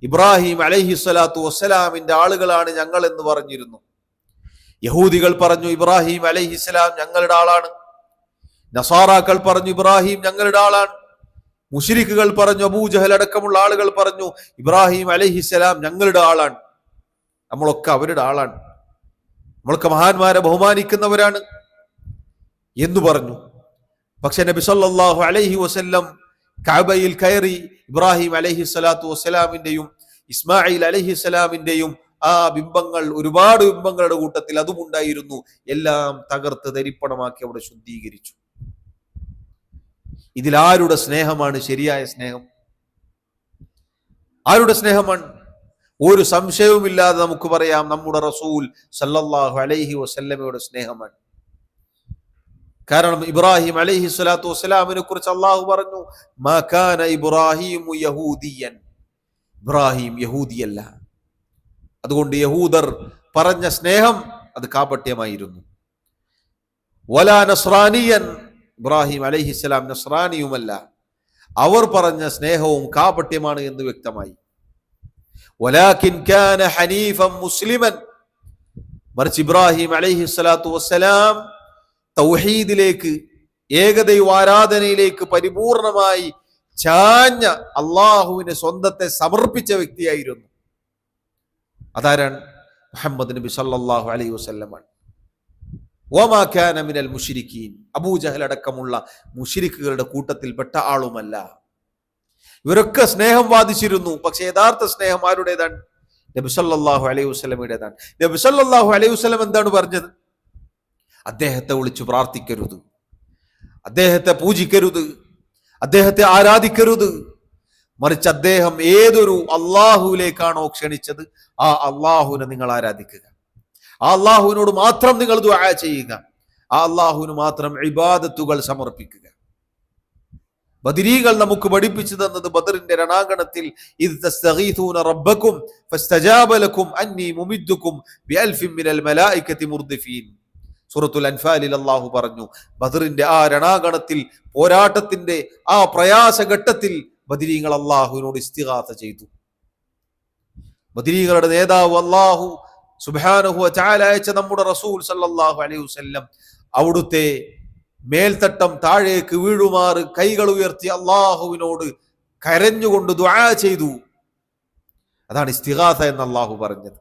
ഇബ്രാഹിം അലൈഹിസ്സലാത്തു വസ്സലാമിന്റെ ആളുകളാണ് ഞങ്ങൾ എന്ന് പറഞ്ഞിരുന്നു. യഹൂദികൾ പറഞ്ഞു ഇബ്രാഹിം അലൈഹിസ്സലാം ഞങ്ങളുടെ ആളാണ്. നസാറാക്കൾ പറഞ്ഞു ഇബ്രാഹിം ഞങ്ങളുടെ ആളാണ്. മുശ്രിക്കുകൾ പറഞ്ഞു, അബൂജഹൽ അടക്കമുള്ള ആളുകൾ പറഞ്ഞു ഇബ്രാഹിം അലൈഹിസ്സലാം ഞങ്ങളുടെ ആളാണ്, നമ്മളൊക്കെ അവരുടെ ആളാണ്, നമ്മളൊക്കെ മഹാന്മാരെ ബഹുമാനിക്കുന്നവരാണ് എന്ന് പറഞ്ഞു. പക്ഷെ നബി സല്ലല്ലാഹു അലൈഹി വസല്ലം കഅബയിൽ കയറി ഇബ്രാഹിം അലൈഹിസ്സലാത്തു വസ്സലാമിന്റെയും ഇസ്മായിൽ അലൈഹിസ്സലാമിന്റെയും ആ ബിംബങ്ങൾ, ഒരുപാട് ബിംബങ്ങളുടെ കൂട്ടത്തിൽ അതും ഉണ്ടായിരുന്നു, എല്ലാം തകർത്ത് തരിപ്പണമാക്കി അവിടെ ശുദ്ധീകരിച്ചു. ഇതിലാരുടെ സ്നേഹമാണ് ശരിയായ സ്നേഹം? ആരുടെ സ്നേഹമാണ്? ഒരു സംശയവുമില്ലാതെ നമുക്ക് പറയാം നമ്മുടെ റസൂൽ സല്ലല്ലാഹു അലൈഹി വസല്ലമയുടെ സ്നേഹമാണ്. കാരണം ഇബ്രാഹിം അലൈഹി സ്വലാത്തു വസ്സലാമിനെ കുറിച്ച് അള്ളാഹു പറഞ്ഞു, മാ കാന ഇബ്രാഹിമു യഹൂദിയൻ, ഇബ്രാഹിം യഹൂദിയല്ല. അതുകൊണ്ട് യഹൂദർ പറഞ്ഞ സ്നേഹം അത് കാപട്യമായിരുന്നു. വലാ നസ്രാനിയൻ, ഇബ്രാഹിം അലൈഹിസ്സലാം നസ്രാനിയുമല്ല, അവർ പറഞ്ഞ സ്നേഹവും കാപട്യമാണ് എന്ന് വ്യക്തമായി. വലാകിൻ കാന ഹനീഫൻ മുസ്ലിമൻ, മറിച്ച് ഇബ്രാഹിം അലൈഹിസ്സലാത്തു വസ്സലാം തൗഹീദിലേക്ക്, ഏകദൈവ ആരാധനയിലേക്ക് പരിപൂർണമായി ചാഞ്ഞ, അള്ളാഹുവിന് സ്വന്തത്തെ സമർപ്പിച്ച വ്യക്തിയായിരുന്നു. അതാരാണ്? മുഹമ്മദ് നബി സല്ലല്ലാഹു അലൈഹി വസല്ലമാണ്. വമാ കാന മിനൽ മുശ്രിക്കീൻ, അബൂജഹൽ അടക്കമുള്ള മുശ്രിക്കുകളുടെ കൂട്ടത്തിൽപ്പെട്ട ആളുമല്ല. ഇവരൊക്കെ സ്നേഹം വാദിച്ചിരുന്നു. പക്ഷെ യഥാർത്ഥ സ്നേഹം ആരുടേതാണ്? നബി സല്ലല്ലാഹു അലൈഹി വസല്ലമയുടേതാണ്. നബി സല്ലല്ലാഹു അലൈഹി വസല്ലം എന്താണ് പറഞ്ഞത്? അദ്ദേഹത്തെ വിളിച്ചു പ്രാർത്ഥിക്കരുത്, അദ്ദേഹത്തെ പൂജിക്കരുത്, അദ്ദേഹത്തെ ആരാധിക്കരുത്, മറിച്ച് അദ്ദേഹം ഏതൊരു അള്ളാഹുവിലേക്കാണോ ക്ഷണിച്ചത് ആ അള്ളാഹുവിനെ നിങ്ങൾ ആരാധിക്കുക, ആ അള്ളാഹുവിനോട് മാത്രം നിങ്ങൾ ദുആ ചെയ്യുക, ആ അള്ളാഹുവിന് മാത്രം ഇബാദത്തുകൾ സമർപ്പിക്കുക. ബദരീകൾ നമുക്ക് പഠിപ്പിച്ചു തന്നത് ബദറിന്റെ രണാങ്കണത്തിൽ ഇദ് തസ്തഗീഥൂന റബ്ബക്കും ഫസ്തജാബ ലക്കും അന്നി മുമിദ്ദുക്കും ബിഅൽഫിൻ മിനൽ മലായികതി മുർദിഫീൻ. സൂറത്തുൽ അൻഫാലിൽ അല്ലാഹു പറഞ്ഞു, ബദറിന്റെ ആ രണാങ്കണത്തിൽ, പോരാട്ടത്തിന്റെ ആ പ്രയാസഘട്ടത്തിൽ ബദരീങ്ങൾ അള്ളാഹുവിനോട് ഇസ്തിഗാസ ചെയ്തു. ബദരീകളുടെ നേതാവ് അല്ലാഹു സുബ്ഹാനഹു വ തആല അയച്ച നമ്മുടെ റസൂൽ സല്ലല്ലാഹു അലൈഹി വസല്ലം അവിടുത്തെ മേൽത്തട്ടം താഴേക്ക് വീഴുമാറ് കൈകൾ ഉയർത്തി അള്ളാഹുവിനോട് കരഞ്ഞുകൊണ്ട് ദുആ ചെയ്തു. അതാണ് ഇസ്തിഗാസ എന്ന് അള്ളാഹു പറഞ്ഞത്.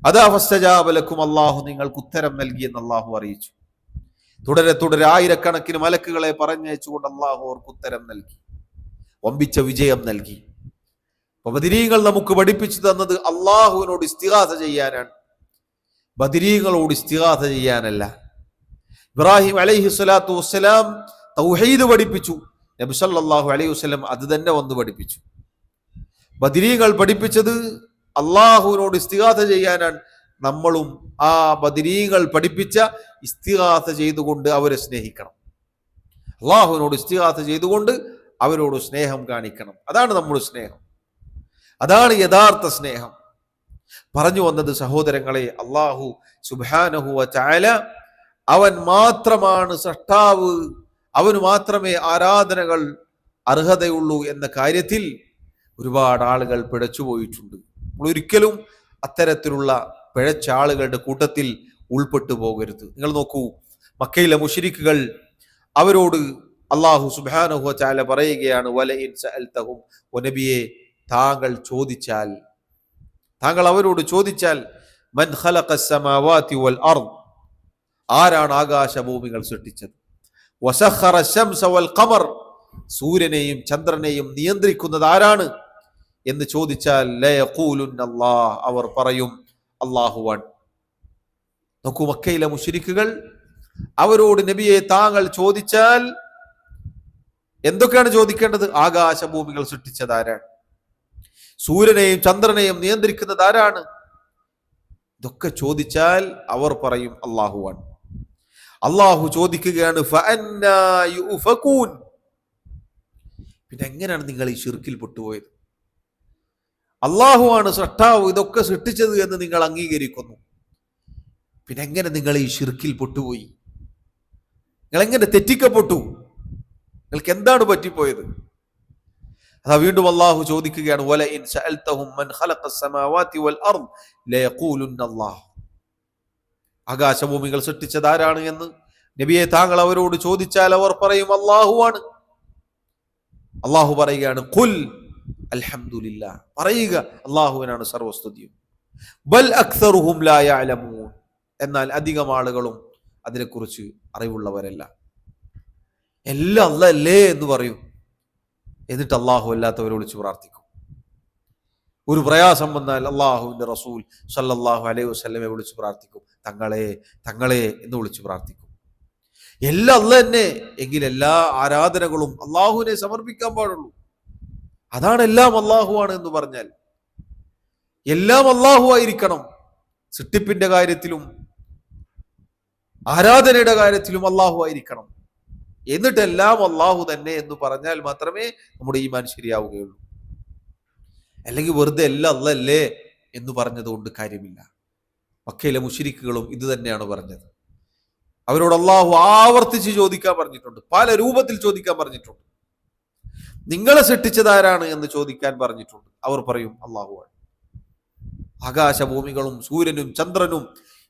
അതാ ഫസ്തജാബ ലക്കും, അള്ളാഹു നിങ്ങൾക്ക് ഉത്തരം നൽകി എന്ന് അള്ളാഹു അറിയിച്ചു. തുടരെ തുടരെ ആയിരക്കണക്കിന് മലക്കുകളെ പറഞ്ഞയച്ചുകൊണ്ട് അള്ളാഹു അവർക്ക് ഉത്തരം നൽകി, വമ്പിച്ച വിജയം നൽകി. ബദരീങ്ങൾ നമുക്ക് പഠിപ്പിച്ചു തന്നത് അള്ളാഹുവിനോട് ഇസ്തിഗാസ ചെയ്യാനാണ്, ബദരീങ്ങളോട് ഇസ്തിഗാസ ചെയ്യാനല്ല. ഇബ്രാഹിം അലൈഹി സ്വലാത്തു വസ്സലാം തൗഹീദ് പഠിപ്പിച്ചു, നബി സല്ലല്ലാഹു അലൈഹി വസല്ലം അത് തന്നെ വന്ന് പഠിപ്പിച്ചു. ബദരീങ്ങൾ പഠിപ്പിച്ചത് അള്ളാഹുവിനോട് ഇസ്തിഗാസ ചെയ്യാനാണ്. നമ്മളും ആ ബദരീങ്ങൾ പഠിപ്പിച്ച ഇസ്തിഗാസ ചെയ്തുകൊണ്ട് അവരെ സ്നേഹിക്കണം, അള്ളാഹുവിനോട് ഇസ്തിഗാസ ചെയ്തുകൊണ്ട് അവരോട് സ്നേഹം കാണിക്കണം. അതാണ് നമ്മുടെ സ്നേഹം, അതാണ് യഥാർത്ഥ സ്നേഹം. പറഞ്ഞു വന്നത് സഹോദരങ്ങളെ, അള്ളാഹു സുബ്ഹാനഹു വ തആല അവൻ മാത്രമാണ് സൃഷ്ടാവ്, അവന് മാത്രമേ ആരാധനകൾ അർഹതയുള്ളൂ എന്ന കാര്യത്തിൽ ഒരുപാട് ആളുകൾ പിഴച്ചുപോയിട്ടുണ്ട്. നമ്മൾ ഒരിക്കലും അത്തരത്തിലുള്ള പിഴച്ച ആളുകളുടെ കൂട്ടത്തിൽ ഉൾപ്പെട്ടു പോകരുത്. നിങ്ങൾ നോക്കൂ, മക്കയിലെ മുശ്രിക്കുകൾ, അവരോട് അള്ളാഹു സുബ്ഹാനഹു വ തആല പറയുകയാണ്, വലഇൻ സഅൽതഹും, ഓ നബിയെ താങ്കൾ ചോദിച്ചാൽ, താങ്കൾ അവരോട് ചോദിച്ചാൽ, മൻ ഖലഖസ് സമാവാതി വൽ അർദ്, ആരാണ് ആകാശഭൂമികൾ സൃഷ്ടിച്ചത്, വസഖറ ശംസ വൽ ഖമർ, സൂര്യനെയും ചന്ദ്രനെയും നിയന്ത്രിക്കുന്നത് ആരാണ് എന്ന് ചോദിച്ചാൽ, ലയഖൂലുന്ന അല്ലാഹ്, അവർ പറയും അല്ലാഹുവാൻ. നോക്കൂ, മക്കയിലെ മുശ്രിക്കുകൾ അവരോട് നബിയെ താങ്കൾ ചോദിച്ചാൽ എന്തൊക്കെയാണ് ചോദിക്കേണ്ടത്? ആകാശഭൂമികൾ സൃഷ്ടിച്ചത് ആരാണ്, സൂര്യനെയും ചന്ദ്രനെയും നിയന്ത്രിക്കുന്നത് ആരാണ്, ഇതൊക്കെ ചോദിച്ചാൽ അവർ പറയും അല്ലാഹുവാൻ. അള്ളാഹു ചോദിക്കുകയാണ്, ഫഅന്നാ യുഫകൂൻ, പിന്നെ എങ്ങനെയാണ് നിങ്ങൾ ഈ ശിർക്കിൽ പെട്ടുപോയത്? അള്ളാഹുവാണ് സൃഷ്ടാവ്, ഇതൊക്കെ സൃഷ്ടിച്ചത് എന്ന് നിങ്ങൾ അംഗീകരിക്കുന്നു. പിന്നെ എങ്ങനെ നിങ്ങൾ ഈ ശിർക്കിൽ പെട്ടുപോയി? നിങ്ങൾ എങ്ങനെ തെറ്റിക്കപ്പെട്ടു? നിങ്ങൾക്ക് എന്താണ് പറ്റിപ്പോയത്? അതാ വീണ്ടും അള്ളാഹു ചോദിക്കുകയാണ്, വലഇൻ സഅൽതഹും മൻ ഖലഖസ് സമാവാതി വൽ അർദ് ലയഖൂലുന്ന അല്ലാഹ്. ആകാശഭൂമികൾ സൃഷ്ടിച്ചത് ആരാണ് എന്ന് നബിയെ താങ്കൾ അവരോട് ചോദിച്ചാൽ അവർ പറയും അള്ളാഹുവാണ്. അള്ളാഹു പറയുകയാണ്, ഖുൽ അൽഹംദുലില്ലാഹ്, പറയുക അള്ളാഹുവിനാണ് സർവസ്തുതിയും. ബൽ അക്സറുഹും ലാ യഅലമൂൻ, എന്നാൽ അധികം ആളുകളും അതിനെക്കുറിച്ച് അറിവുള്ളവരല്ല. എല്ലാം അല്ലേ എന്ന് പറയും, എന്നിട്ട് അള്ളാഹു അല്ലാത്തവരെ വിളിച്ച് പ്രാർത്ഥിക്കും. ഒരു പ്രയാസം വന്നാൽ അള്ളാഹുവിന്റെ റസൂൽ സല്ലല്ലാഹു അലൈഹി വസല്ലമയെ വിളിച്ച് പ്രാർത്ഥിക്കും, തങ്ങളെ തങ്ങളെ എന്ന് വിളിച്ച് പ്രാർത്ഥിക്കും. എല്ലാം അല്ല തന്നെ എങ്കിൽ എല്ലാ ആരാധനകളും അള്ളാഹുവിനെ സമർപ്പിക്കാൻ പാടുള്ളൂ. അതാണ് എല്ലാം അള്ളാഹുവാണ് എന്ന് പറഞ്ഞാൽ. എല്ലാം അള്ളാഹു ആയിരിക്കണം. സൃഷ്ടിപ്പിന്റെ കാര്യത്തിലും ആരാധനയുടെ കാര്യത്തിലും അള്ളാഹു ആയിരിക്കണം. എന്നിട്ടെല്ലാം അള്ളാഹു തന്നെ എന്ന് പറഞ്ഞാൽ മാത്രമേ നമ്മുടെ ഈമാൻ ശരിയാവുകയുള്ളൂ. അല്ലെങ്കിൽ വെറുതെ എല്ലാം അല്ലല്ലേ എന്ന് പറഞ്ഞതുകൊണ്ട് കാര്യമില്ല. മക്കയിലെ മുശ്രിക്കുകളും ഇത് തന്നെയാണ് പറഞ്ഞത്. അവരോട് അള്ളാഹു ആവർത്തിച്ച് ചോദിക്കാൻ പറഞ്ഞിട്ടുണ്ട്, പല രൂപത്തിൽ ചോദിക്കാൻ പറഞ്ഞിട്ടുണ്ട്. നിങ്ങളെ സൃഷ്ടിച്ചതാരാണ് എന്ന് ചോദിക്കാൻ പറഞ്ഞിട്ടുണ്ട്. അവർ പറയും അള്ളാഹുവാണ്. ആകാശഭൂമികളും സൂര്യനും ചന്ദ്രനും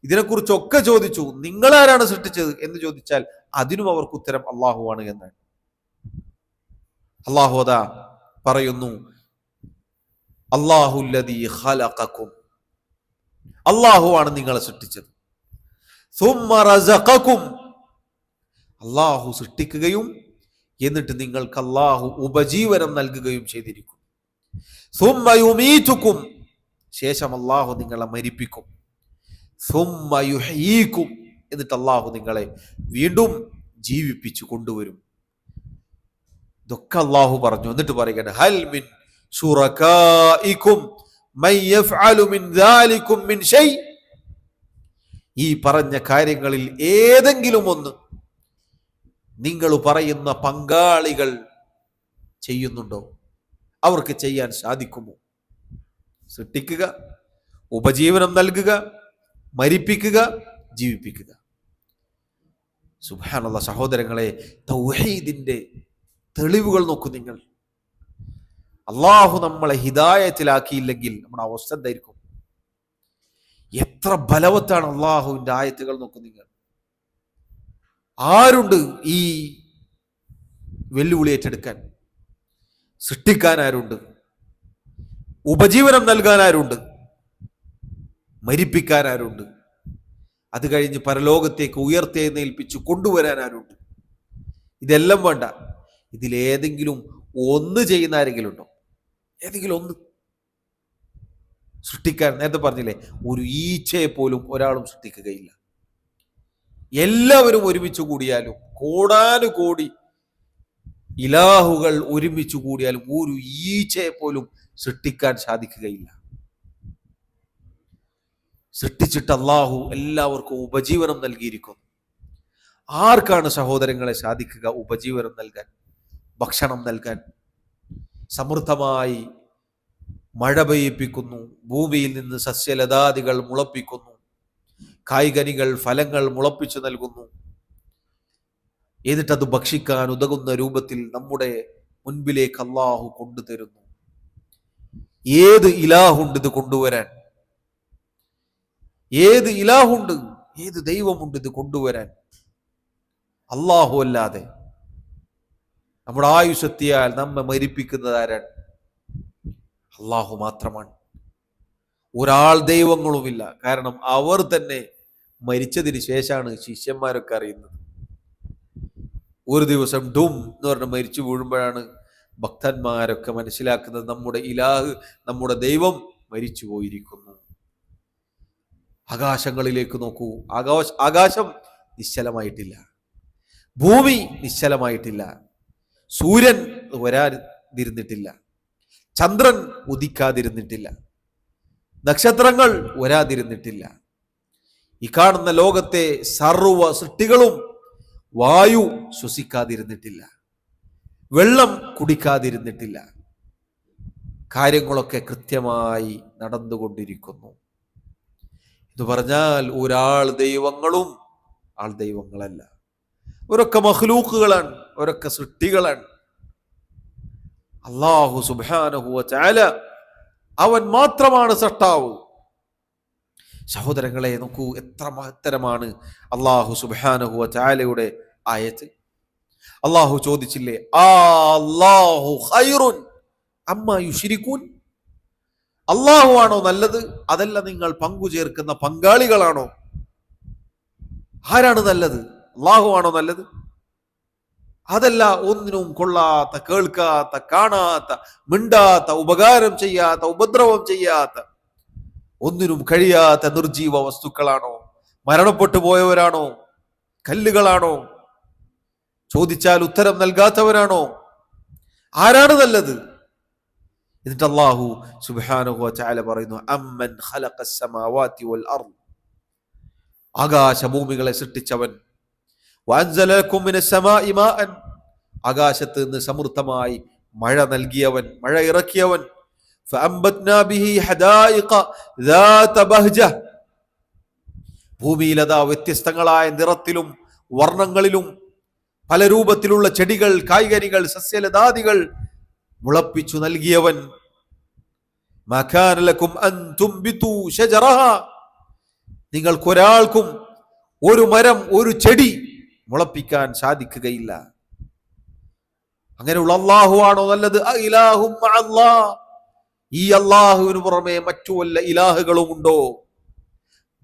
ഇതിനെക്കുറിച്ചൊക്കെ ചോദിച്ചു, നിങ്ങളാരാണ് സൃഷ്ടിച്ചത് എന്ന് ചോദിച്ചാൽ അതിനും അവർക്ക് ഉത്തരം അള്ളാഹുവാണ് എന്നാണ്. അള്ളാഹു അതാ പറയുന്നു, അല്ലാഹുല്ലദീ ഖലഖകും, അള്ളാഹുവാണ് നിങ്ങളെ സൃഷ്ടിച്ചത്. സുമ്മ റസഖകും, അള്ളാഹു സൃഷ്ടിക്കുകയും എന്നിട്ട് നിങ്ങൾക്ക് അള്ളാഹു ഉപജീവനം നൽകുകയും ചെയ്തിരിക്കും. സുമ്മ യുമീതുകും, ശേഷം അള്ളാഹു നിങ്ങളെ മരിപ്പിക്കും. സുമ്മ യുഹ്യീകും, എന്നിട്ട് അള്ളാഹു നിങ്ങളെ വീണ്ടും ജീവിപ്പിച്ചു കൊണ്ടുവരും. ഇതൊക്കെ അള്ളാഹു പറഞ്ഞു. എന്നിട്ട് പറയുകയാണ്, ഹൽ മിൻ ശുറകാഇകും മൻ യഫ്അലു മിൻ ദാലികും മിൻ ഷൈ, ഈ പറഞ്ഞ കാര്യങ്ങളിൽ ഏതെങ്കിലും ഒന്ന് നിങ്ങൾ പറയുന്ന പങ്കാളികൾ ചെയ്യുന്നുണ്ടോ? അവർക്ക് ചെയ്യാൻ സാധിക്കുമോ? സൃഷ്ടിക്കുക, ഉപജീവനം നൽകുക, മരിപ്പിക്കുക, ജീവിപ്പിക്കുക. സുബ്ഹാനല്ലാഹ്. സഹോദരങ്ങളെ, തൗഹീദിന്റെ തെളിവുകൾ നോക്കൂ നിങ്ങൾ. അള്ളാഹു നമ്മളെ ഹിദായത്തിലാക്കിയില്ലെങ്കിൽ നമ്മുടെ അവസ്ഥ എന്തായിരിക്കും? എത്ര ബലവത്താണ് അള്ളാഹുവിന്റെ ആയത്തുകൾ നോക്കൂ നിങ്ങൾ. ആരുണ്ട് ഈ വെല്ലുവിളി ഏറ്റെടുക്കാൻ? സൃഷ്ടിക്കാൻ ആരുണ്ട്? ഉപജീവനം നൽകാൻ ആരുണ്ട്? മരിപ്പിക്കാൻ ആരുണ്ട്? അത് കഴിഞ്ഞ് പരലോകത്തേക്ക് ഉയർത്തെഴുന്നേൽപ്പിച്ചു കൊണ്ടുവരാൻ ആരുണ്ട്? ഇതെല്ലാം വേണ്ട. ഇതിലേതെങ്കിലും ഒന്ന് ചെയ്യുന്ന ആരെങ്കിലും ഉണ്ടോ? ഏതെങ്കിലും ഒന്ന് സൃഷ്ടിക്കാൻ? നേരത്തെ പറഞ്ഞില്ലേ, ഒരു ഈച്ചയെ പോലും ഒരാളും സൃഷ്ടിക്കുകയില്ല. എല്ലാവരും ഒരുമിച്ച് കൂടിയാലും, കോടാനുകോടി ഇലാഹുകൾ ഒരുമിച്ച് കൂടിയാലും ഒരു ഈച്ചയെ പോലും സൃഷ്ടിക്കാൻ സാധിക്കുകയില്ല. സൃഷ്ടിച്ചിട്ട് അള്ളാഹു എല്ലാവർക്കും ഉപജീവനം നൽകിയിരിക്കുന്നു. ആർക്കാണ് സഹോദരങ്ങളെ സാധിക്കുക ഉപജീവനം നൽകാൻ, ഭക്ഷണം നൽകാൻ? സമൃദ്ധമായി മഴ പെയ്യിപ്പിക്കുന്നു, ഭൂമിയിൽ നിന്ന് സസ്യലതാദികൾ മുളപ്പിക്കുന്നു, കായ്കനികൾ ഫലങ്ങൾ മുളപ്പിച്ചു നൽകുന്നു. എന്നിട്ടത് ഭക്ഷിക്കാൻ ഉതകുന്ന രൂപത്തിൽ നമ്മുടെ മുൻപിലേക്ക് അള്ളാഹു കൊണ്ടുതരുന്നു. ഏത് ഇലാഹുണ്ട് ഇത് കൊണ്ടുവരാൻ? ഏത് ഇലാഹുണ്ട്, ഏത് ദൈവമുണ്ട് ഇത് കൊണ്ടുവരാൻ? അള്ളാഹു അല്ലാതെ. നമ്മുടെ ആയുഷെത്തിയാൽ നമ്മെ മരിപ്പിക്കുന്നത് ആരാണ്? അള്ളാഹു മാത്രമാണ്. ഒരാൾ ദൈവങ്ങളുമില്ല. കാരണം അവർ തന്നെ മരിച്ചതിന് ശേഷമാണ് ശിഷ്യന്മാരൊക്കെ അറിയുന്നത്. ഒരു ദിവസം ഡും എന്ന് പറഞ്ഞ് മരിച്ചു വീഴുമ്പോഴാണ് ഭക്തന്മാരൊക്കെ മനസ്സിലാക്കുന്നത് നമ്മുടെ ഇലാഹ്, നമ്മുടെ ദൈവം മരിച്ചു പോയിരിക്കുന്നു. ആകാശങ്ങളിലേക്ക് നോക്കൂ. ആകാശം നിശ്ചലമായിട്ടില്ല, ഭൂമി നിശ്ചലമായിട്ടില്ല, സൂര്യൻ വരാതിരുന്നിട്ടില്ല, ചന്ദ്രൻ ഉദിക്കാതിരുന്നിട്ടില്ല, നക്ഷത്രങ്ങൾ വരാതിരുന്നിട്ടില്ല. ഈ കാണുന്ന ലോകത്തെ സർവ്വ സൃഷ്ടികളും വായു ശ്വസിക്കാതിരുന്നിട്ടില്ല, വെള്ളം കുടിക്കാതിരുന്നിട്ടില്ല. കാര്യങ്ങളൊക്കെ കൃത്യമായി നടന്നുകൊണ്ടിരിക്കുന്നു. എന്ന് പറഞ്ഞാൽ ഒരാൾ ദൈവങ്ങളും ആൾ ദൈവങ്ങളല്ല, അവരൊക്കെ മഖ്ലൂക്കുകളാണ്, അവരൊക്കെ സൃഷ്ടികളാണ്. അല്ലാഹു സുബ്ഹാനഹു വ തആല അവൻ മാത്രമാണ് സൃഷ്ടാവ്. സഹോദരങ്ങളെ, നോക്കൂ എത്ര മഹത്തരമാണ് അല്ലാഹു സുബ്ഹാനഹു വ തആലയുടെ ആയത്ത്. അല്ലാഹു ചോദിച്ചില്ലേ, അല്ലാഹു ഖൈറുൻ അമ്മാ യുശ്രികൂൻ, അല്ലാഹു ആണോ നല്ലത്, അതല്ല നിങ്ങൾ പങ്കുചേർക്കുന്ന പങ്കാളികളാണോ? ആരാണ് നല്ലത്? അല്ലാഹു ആണോ നല്ലത്? അതല്ല ഒന്നിനും കൊള്ളാത്ത, കേൾക്കാത്ത, കാണാത്ത, മിണ്ടാത്ത, ഉപകാരം ചെയ്യാത്ത, ഉപദ്രവം ചെയ്യാത്ത, ഒന്നിനും കഴിയാത്ത നിർജീവ വസ്തുക്കളാണോ? മരണപ്പെട്ടു പോയവരാണോ? കല്ലുകളാണോ? ചോദിച്ചാൽ ഉത്തരം നൽകാത്തവരാണോ? ആരാണ് നല്ലത്? എന്നിട്ട് അല്ലാഹു സുബ്ഹാനഹു വ തആല പറയുന്നു, അമ്മൻ ഖലഖസ് സമാവാതി വൽ അർദ്, ആകാശഭൂമികളെ സൃഷ്ടിച്ചവൻ, വഅൻസല ലക്കും മിനസ് സമാഇ മാഅൻ, ആകാശത്ത് നിന്ന് സമൃദ്ധമായി മഴ നൽകിയവൻ, മഴ ഇറക്കിയവൻ, ഫഅംബത്നാ ബിഹി ഹദായിഖ ദാത ബഹ്ജ, ഭൂമിയിൽ അതാ വ്യത്യസ്തങ്ങളായ നിറത്തിലും വർണ്ണങ്ങളിലും പല രൂപത്തിലുള്ള ചെടികൾ, കായ്കനികൾ, സസ്യലതാദികൾ മുളപ്പിച്ചു നൽകിയവൻ. മാ കാന ലക്കും അൻ തുംബിതു ശജറഹ, നിങ്ങൾക്കൊരാൾക്കും ഒരു മരം, ഒരു ചെടി മുളപ്പിക്കാൻ സാധിക്കുകയില്ല. അങ്ങനെയുള്ള അല്ലാഹു ആണോ നല്ലത്? ഇലാഹും മഅല്ലാഹ്, ഈ അല്ലാഹുവിന് പുറമെ മറ്റു വല്ല ഇലാഹുകളും ഉണ്ടോ?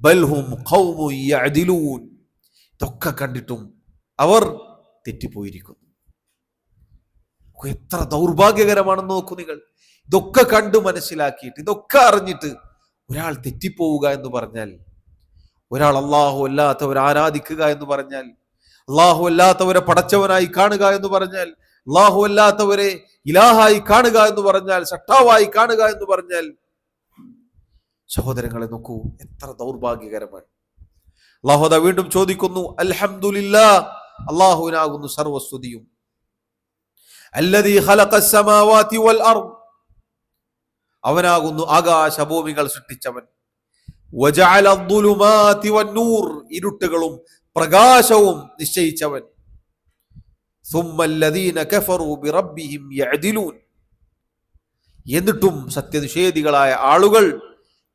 ബൽഹും ഖൗമുൻ യഅദിലൂൻ, ഇതൊക്കെ കണ്ടിട്ടും അവർ തെറ്റിപ്പോയിരിക്കുന്നു. എത്ര ദൗർഭാഗ്യകരമാണെന്ന് നോക്കൂ നിങ്ങൾ. ഇതൊക്കെ കണ്ടു മനസ്സിലാക്കിയിട്ട്, ഇതൊക്കെ അറിഞ്ഞിട്ട് ഒരാൾ തെറ്റിപ്പോവുക എന്ന് പറഞ്ഞാൽ, ഒരാൾ അല്ലാഹു അല്ലാത്തവരെ ആരാധിക്കുക എന്ന് പറഞ്ഞാൽ, അല്ലാഹു അല്ലാത്തവരെ പടച്ചവനായി കാണുക എന്ന് പറഞ്ഞാൽ, അല്ലാഹു അല്ലാത്തവരെ ഇലാഹായി കാണുക എന്ന് പറഞ്ഞാൽ, സട്ടാവായി കാണുക എന്ന് പറഞ്ഞാൽ, സഹോദരങ്ങളെ നോക്കൂ എത്ര ദൗർഭാഗ്യകരമാണ്. അല്ലാഹു അതാ വീണ്ടും ചോദിക്കുന്നു, അൽഹംദുലില്ലാഹ്, അല്ലാഹുവിനാകുന്നു സർവസ്തുതിയും. അല്ലദീ ഖലഖസ് സമാവാതി വൽ അർദ്, അവനാകുന്നു ആകാശഭൂമികൾ സൃഷ്ടിച്ചവൻ. വജഅല അദ്ദുലുമാതി വന്നൂർ, ഇരുട്ടുകളും പ്രകാശവും നിശ്ചയിച്ചവൻ. സുമ്മ അല്ലദീന കഫറൂ ബിറബ്ബിഹിം യഅദിലൂൻ, എന്നിട്ടും സത്യനിഷേധികളായ ആളുകൾ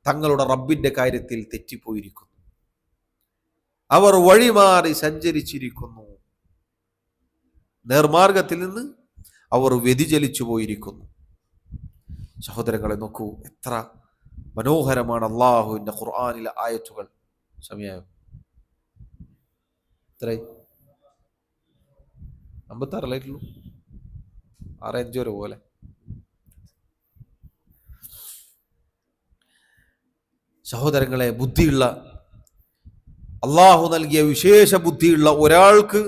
തങ്ങളുടെ റബ്ബിന്റെ കാര്യത്തിൽ തെറ്റിപ്പോയിരിക്കുന്നു, അവർ വഴിമാറി സഞ്ചരിച്ചിരിക്കുന്നു, നേർമാർഗത്തിൽ നിന്ന് അവർ വ്യതിചലിച്ചു പോയിരിക്കുന്നു. സഹോദരങ്ങളെ നോക്കൂ എത്ര മനോഹരമാണ് അല്ലാഹുവിന്റെ ഖുർആനിലെ ആയത്തുകൾ. സമയം എത്രയായി? 56 6-5 പോലെ. സഹോദരങ്ങളെ, ബുദ്ധിയുള്ള, അള്ളാഹു നൽകിയ വിശേഷ ബുദ്ധിയുള്ള ഒരാൾക്ക്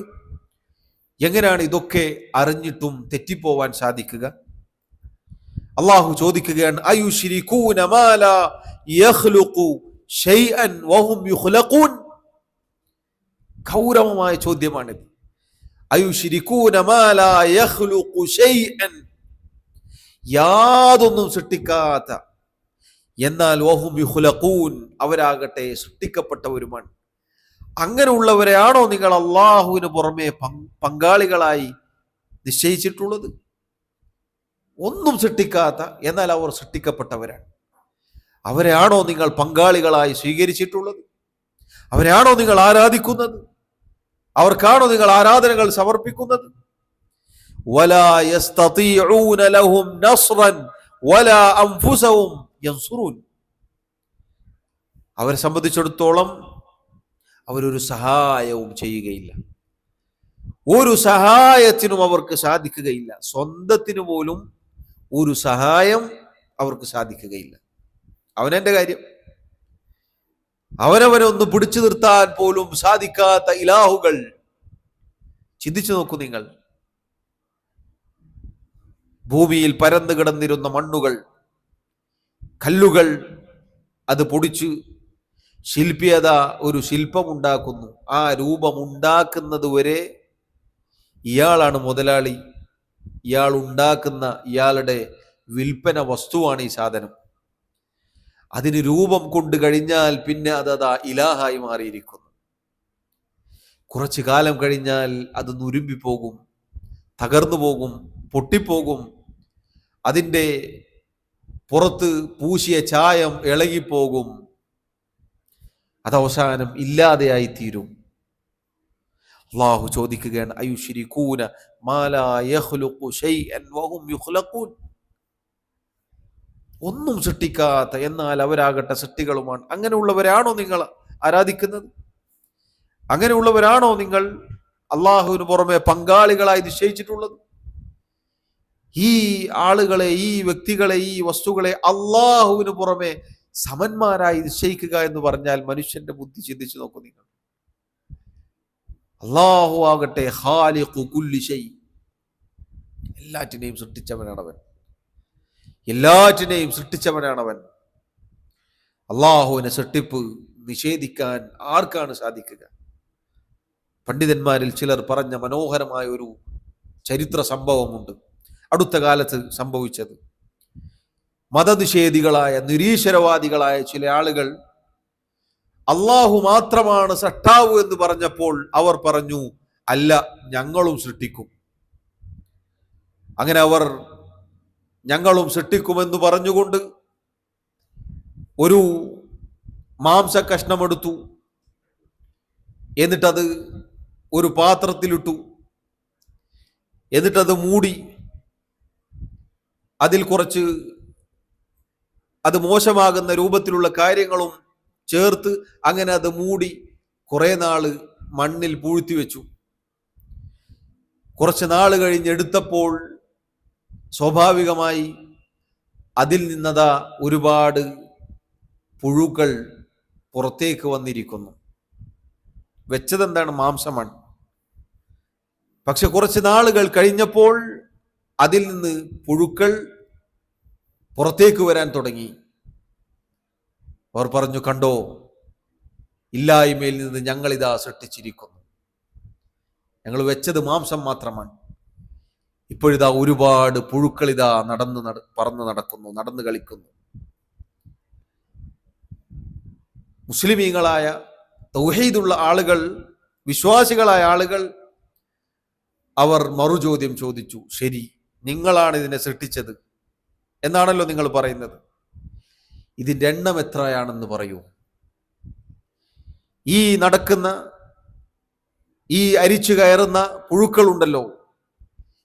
എങ്ങനെയാണ് ഇതൊക്കെ അറിഞ്ഞിട്ടും തെറ്റിപ്പോവാൻ സാധിക്കുക? അള്ളാഹു ചോദിക്കുകയാണ്, അയുശ്രികൂന മാ ലാ യഖ്ലുഖു ശൈഅൻ വഹും യുഖ്ലഖൂൻ. ഗൗരവമായ ചോദ്യമാണിത്. അയുശ്രികൂന മാ ലാ യഖ്ലുഖു ശൈഅൻ, യാതൊന്നും സൃഷ്ടിക്കാത്ത, എന്നാൽ വഹും യുഖ്ലഖൂൻ, അവരാകട്ടെ സൃഷ്ടിക്കപ്പെട്ടവരുമാണ്. അങ്ങനെയുള്ളവരെയാണോ നിങ്ങൾ അള്ളാഹുവിന് പുറമെ പങ്കാളികളായി നിശ്ചയിച്ചിട്ടുള്ളത്? ഒന്നും സൃഷ്ടിക്കാത്ത, എന്നാൽ അവർ സൃഷ്ടിക്കപ്പെട്ടവരാണ്. അവരെയാണോ നിങ്ങൾ പങ്കാളികളായി സ്വീകരിച്ചിട്ടുള്ളത്? അവരെയാണോ നിങ്ങൾ ആരാധിക്കുന്നത്? അവർക്കാണോ നിങ്ങൾ ആരാധനകൾ സമർപ്പിക്കുന്നത്? വലാ യസ്തതീഊന ലഹും നസ്റൻ വലാ അൻഫുസഹും യൻസുറൂൻ, അവരെ സംബന്ധിച്ചിടത്തോളം അവരൊരു സഹായവും ചെയ്യുകയില്ല, ഒരു സഹായത്തിനും അവർക്ക് സാധിക്കുകയില്ല. സ്വന്തത്തിനു പോലും ഒരു സഹായം അവർക്ക് സാധിക്കുകയില്ല. അവനെന്റെ കാര്യം, അവനവനൊന്ന് പിടിച്ചു നിർത്താൻ പോലും സാധിക്കാത്ത ഇലാഹുകൾ. ചിന്തിച്ചു നോക്കൂ നിങ്ങൾ. ഭൂമിയിൽ പരന്നു കിടന്നിരുന്ന മണ്ണുകൾ, കല്ലുകൾ, അത് പൊടിച്ച് ശില്പിയത ഒരു ശില്പമുണ്ടാക്കുന്നു. ആ രൂപമുണ്ടാക്കുന്നത് വരെ ഇയാളാണ് മുതലാളി. ഇയാൾ ഉണ്ടാക്കുന്ന, ഇയാളുടെ വിൽപ്പന വസ്തുവാണ് ഈ സാധനം. അതിന് രൂപം കൊണ്ട് കഴിഞ്ഞാൽ പിന്നെ അതതാ ഇലാഹായി മാറിയിരിക്കുന്നു. കുറച്ചു കാലം കഴിഞ്ഞാൽ അത് നുരുമ്പിപ്പോകും, തകർന്നു പോകും, പൊട്ടിപ്പോകും. അതിൻ്റെ പുറത്ത് പൂശിയ ചായം ഇളകിപ്പോകും. അതവസാനം ഇല്ലാതെയായി തീരും. അല്ലാഹു ചോദിക്കുകയാണ്, അയുശ്രികൂന മാ ലാ യഖ്ലുഖു ശൈഅൻ വഹും യുഖ്ലഖൂൻ. ഒന്നും സൃഷ്ടിക്കാത്ത എന്നാൽ അവരാകട്ടെ സൃഷ്ടികളുമാണ്. അങ്ങനെയുള്ളവരാണോ നിങ്ങൾ ആരാധിക്കുന്നത്? അങ്ങനെയുള്ളവരാണോ നിങ്ങൾ അള്ളാഹുവിന് പുറമെ പങ്കാളികളായി നിശ്ചയിച്ചിട്ടുള്ളത്? ഈ ആളുകളെ, ഈ വ്യക്തികളെ, ഈ വസ്തുക്കളെ അള്ളാഹുവിന് പുറമെ സമന്മാരായി നിശ്ചയിക്കുക എന്ന് പറഞ്ഞാൽ മനുഷ്യന്റെ ബുദ്ധി ചിന്തിച്ചു നോക്കൂ നിങ്ങൾ. അള്ളാഹു ആകട്ടെ ഖാലിഖു കുല്ലി ശൈ, എല്ലാറ്റിനെയും സൃഷ്ടിച്ചവനാണവൻ, എല്ലാറ്റിനെയും സൃഷ്ടിച്ചവനാണവൻ. അള്ളാഹുവിനെ സൃഷ്ടിപ്പ് നിഷേധിക്കാൻ ആർക്കാണ് സാധിക്കുക? പണ്ഡിതന്മാരിൽ ചിലർ പറഞ്ഞ മനോഹരമായ ഒരു ചരിത്ര സംഭവമുണ്ട്, അടുത്ത കാലത്ത് സംഭവിച്ചത്. മതനിഷേധികളായ, നിരീശ്വരവാദികളായ ചില ആളുകൾ അള്ളാഹു മാത്രമാണ് സൃഷ്ടാവ് എന്ന് പറഞ്ഞപ്പോൾ അവർ പറഞ്ഞു, അല്ല, ഞങ്ങളും സൃഷ്ടിക്കും. അങ്ങനെ അവർ ഞങ്ങളും സൃഷ്ടിക്കുമെന്ന് പറഞ്ഞുകൊണ്ട് ഒരു മാംസ കഷ്ണമെടുത്തു. എന്നിട്ടത് ഒരു പാത്രത്തിലിട്ടു. എന്നിട്ടത് മൂടി. അതിൽ കുറച്ച് അത് മോശമാകുന്ന രൂപത്തിലുള്ള കാര്യങ്ങളും ചേർത്ത് അങ്ങനെ അത് മൂടി കുറെ നാള് മണ്ണിൽ പൂഴ്ത്തി വെച്ചു. കുറച്ച് നാൾ കഴിഞ്ഞെടുത്തപ്പോൾ സ്വാഭാവികമായി അതിൽ നിന്നതാ ഒരുപാട് പുഴുക്കൾ പുറത്തേക്ക് വന്നിരിക്കുന്നു. വെച്ചതെന്താണ്? മാംസമാണ്. പക്ഷെ കുറച്ച് നാളുകൾ കഴിഞ്ഞപ്പോൾ അതിൽ നിന്ന് പുഴുക്കൾ പുറത്തേക്ക് വരാൻ തുടങ്ങി. അവർ പറഞ്ഞു, കണ്ടോ, ഇല്ലായ്മയിൽ നിന്ന് ഞങ്ങളിതാ സൃഷ്ടിച്ചിരിക്കുന്നു. ഞങ്ങൾ വെച്ചത് മാംസം മാത്രമാണ്. ഇപ്പോഴിതാ ഒരുപാട് പുഴുക്കൾ ഇതാ പറന്ന് നടക്കുന്നു, നടന്നു കളിക്കുന്നു. മുസ്ലിമീങ്ങളായ തൗഹീദുള്ള ആളുകൾ, വിശ്വാസികളായ ആളുകൾ, അവർ മറുചോദ്യം ചോദിച്ചു, ശരി, നിങ്ങളാണ് ഇതിനെ സൃഷ്ടിച്ചത് എന്നാണല്ലോ നിങ്ങൾ പറയുന്നത്. ഇതിൻ്റെ എണ്ണം എത്രയാണെന്ന് പറയൂ. ഈ നടക്കുന്ന, ഈ അരിച്ചു കയറുന്ന പുഴുക്കളുണ്ടല്ലോ,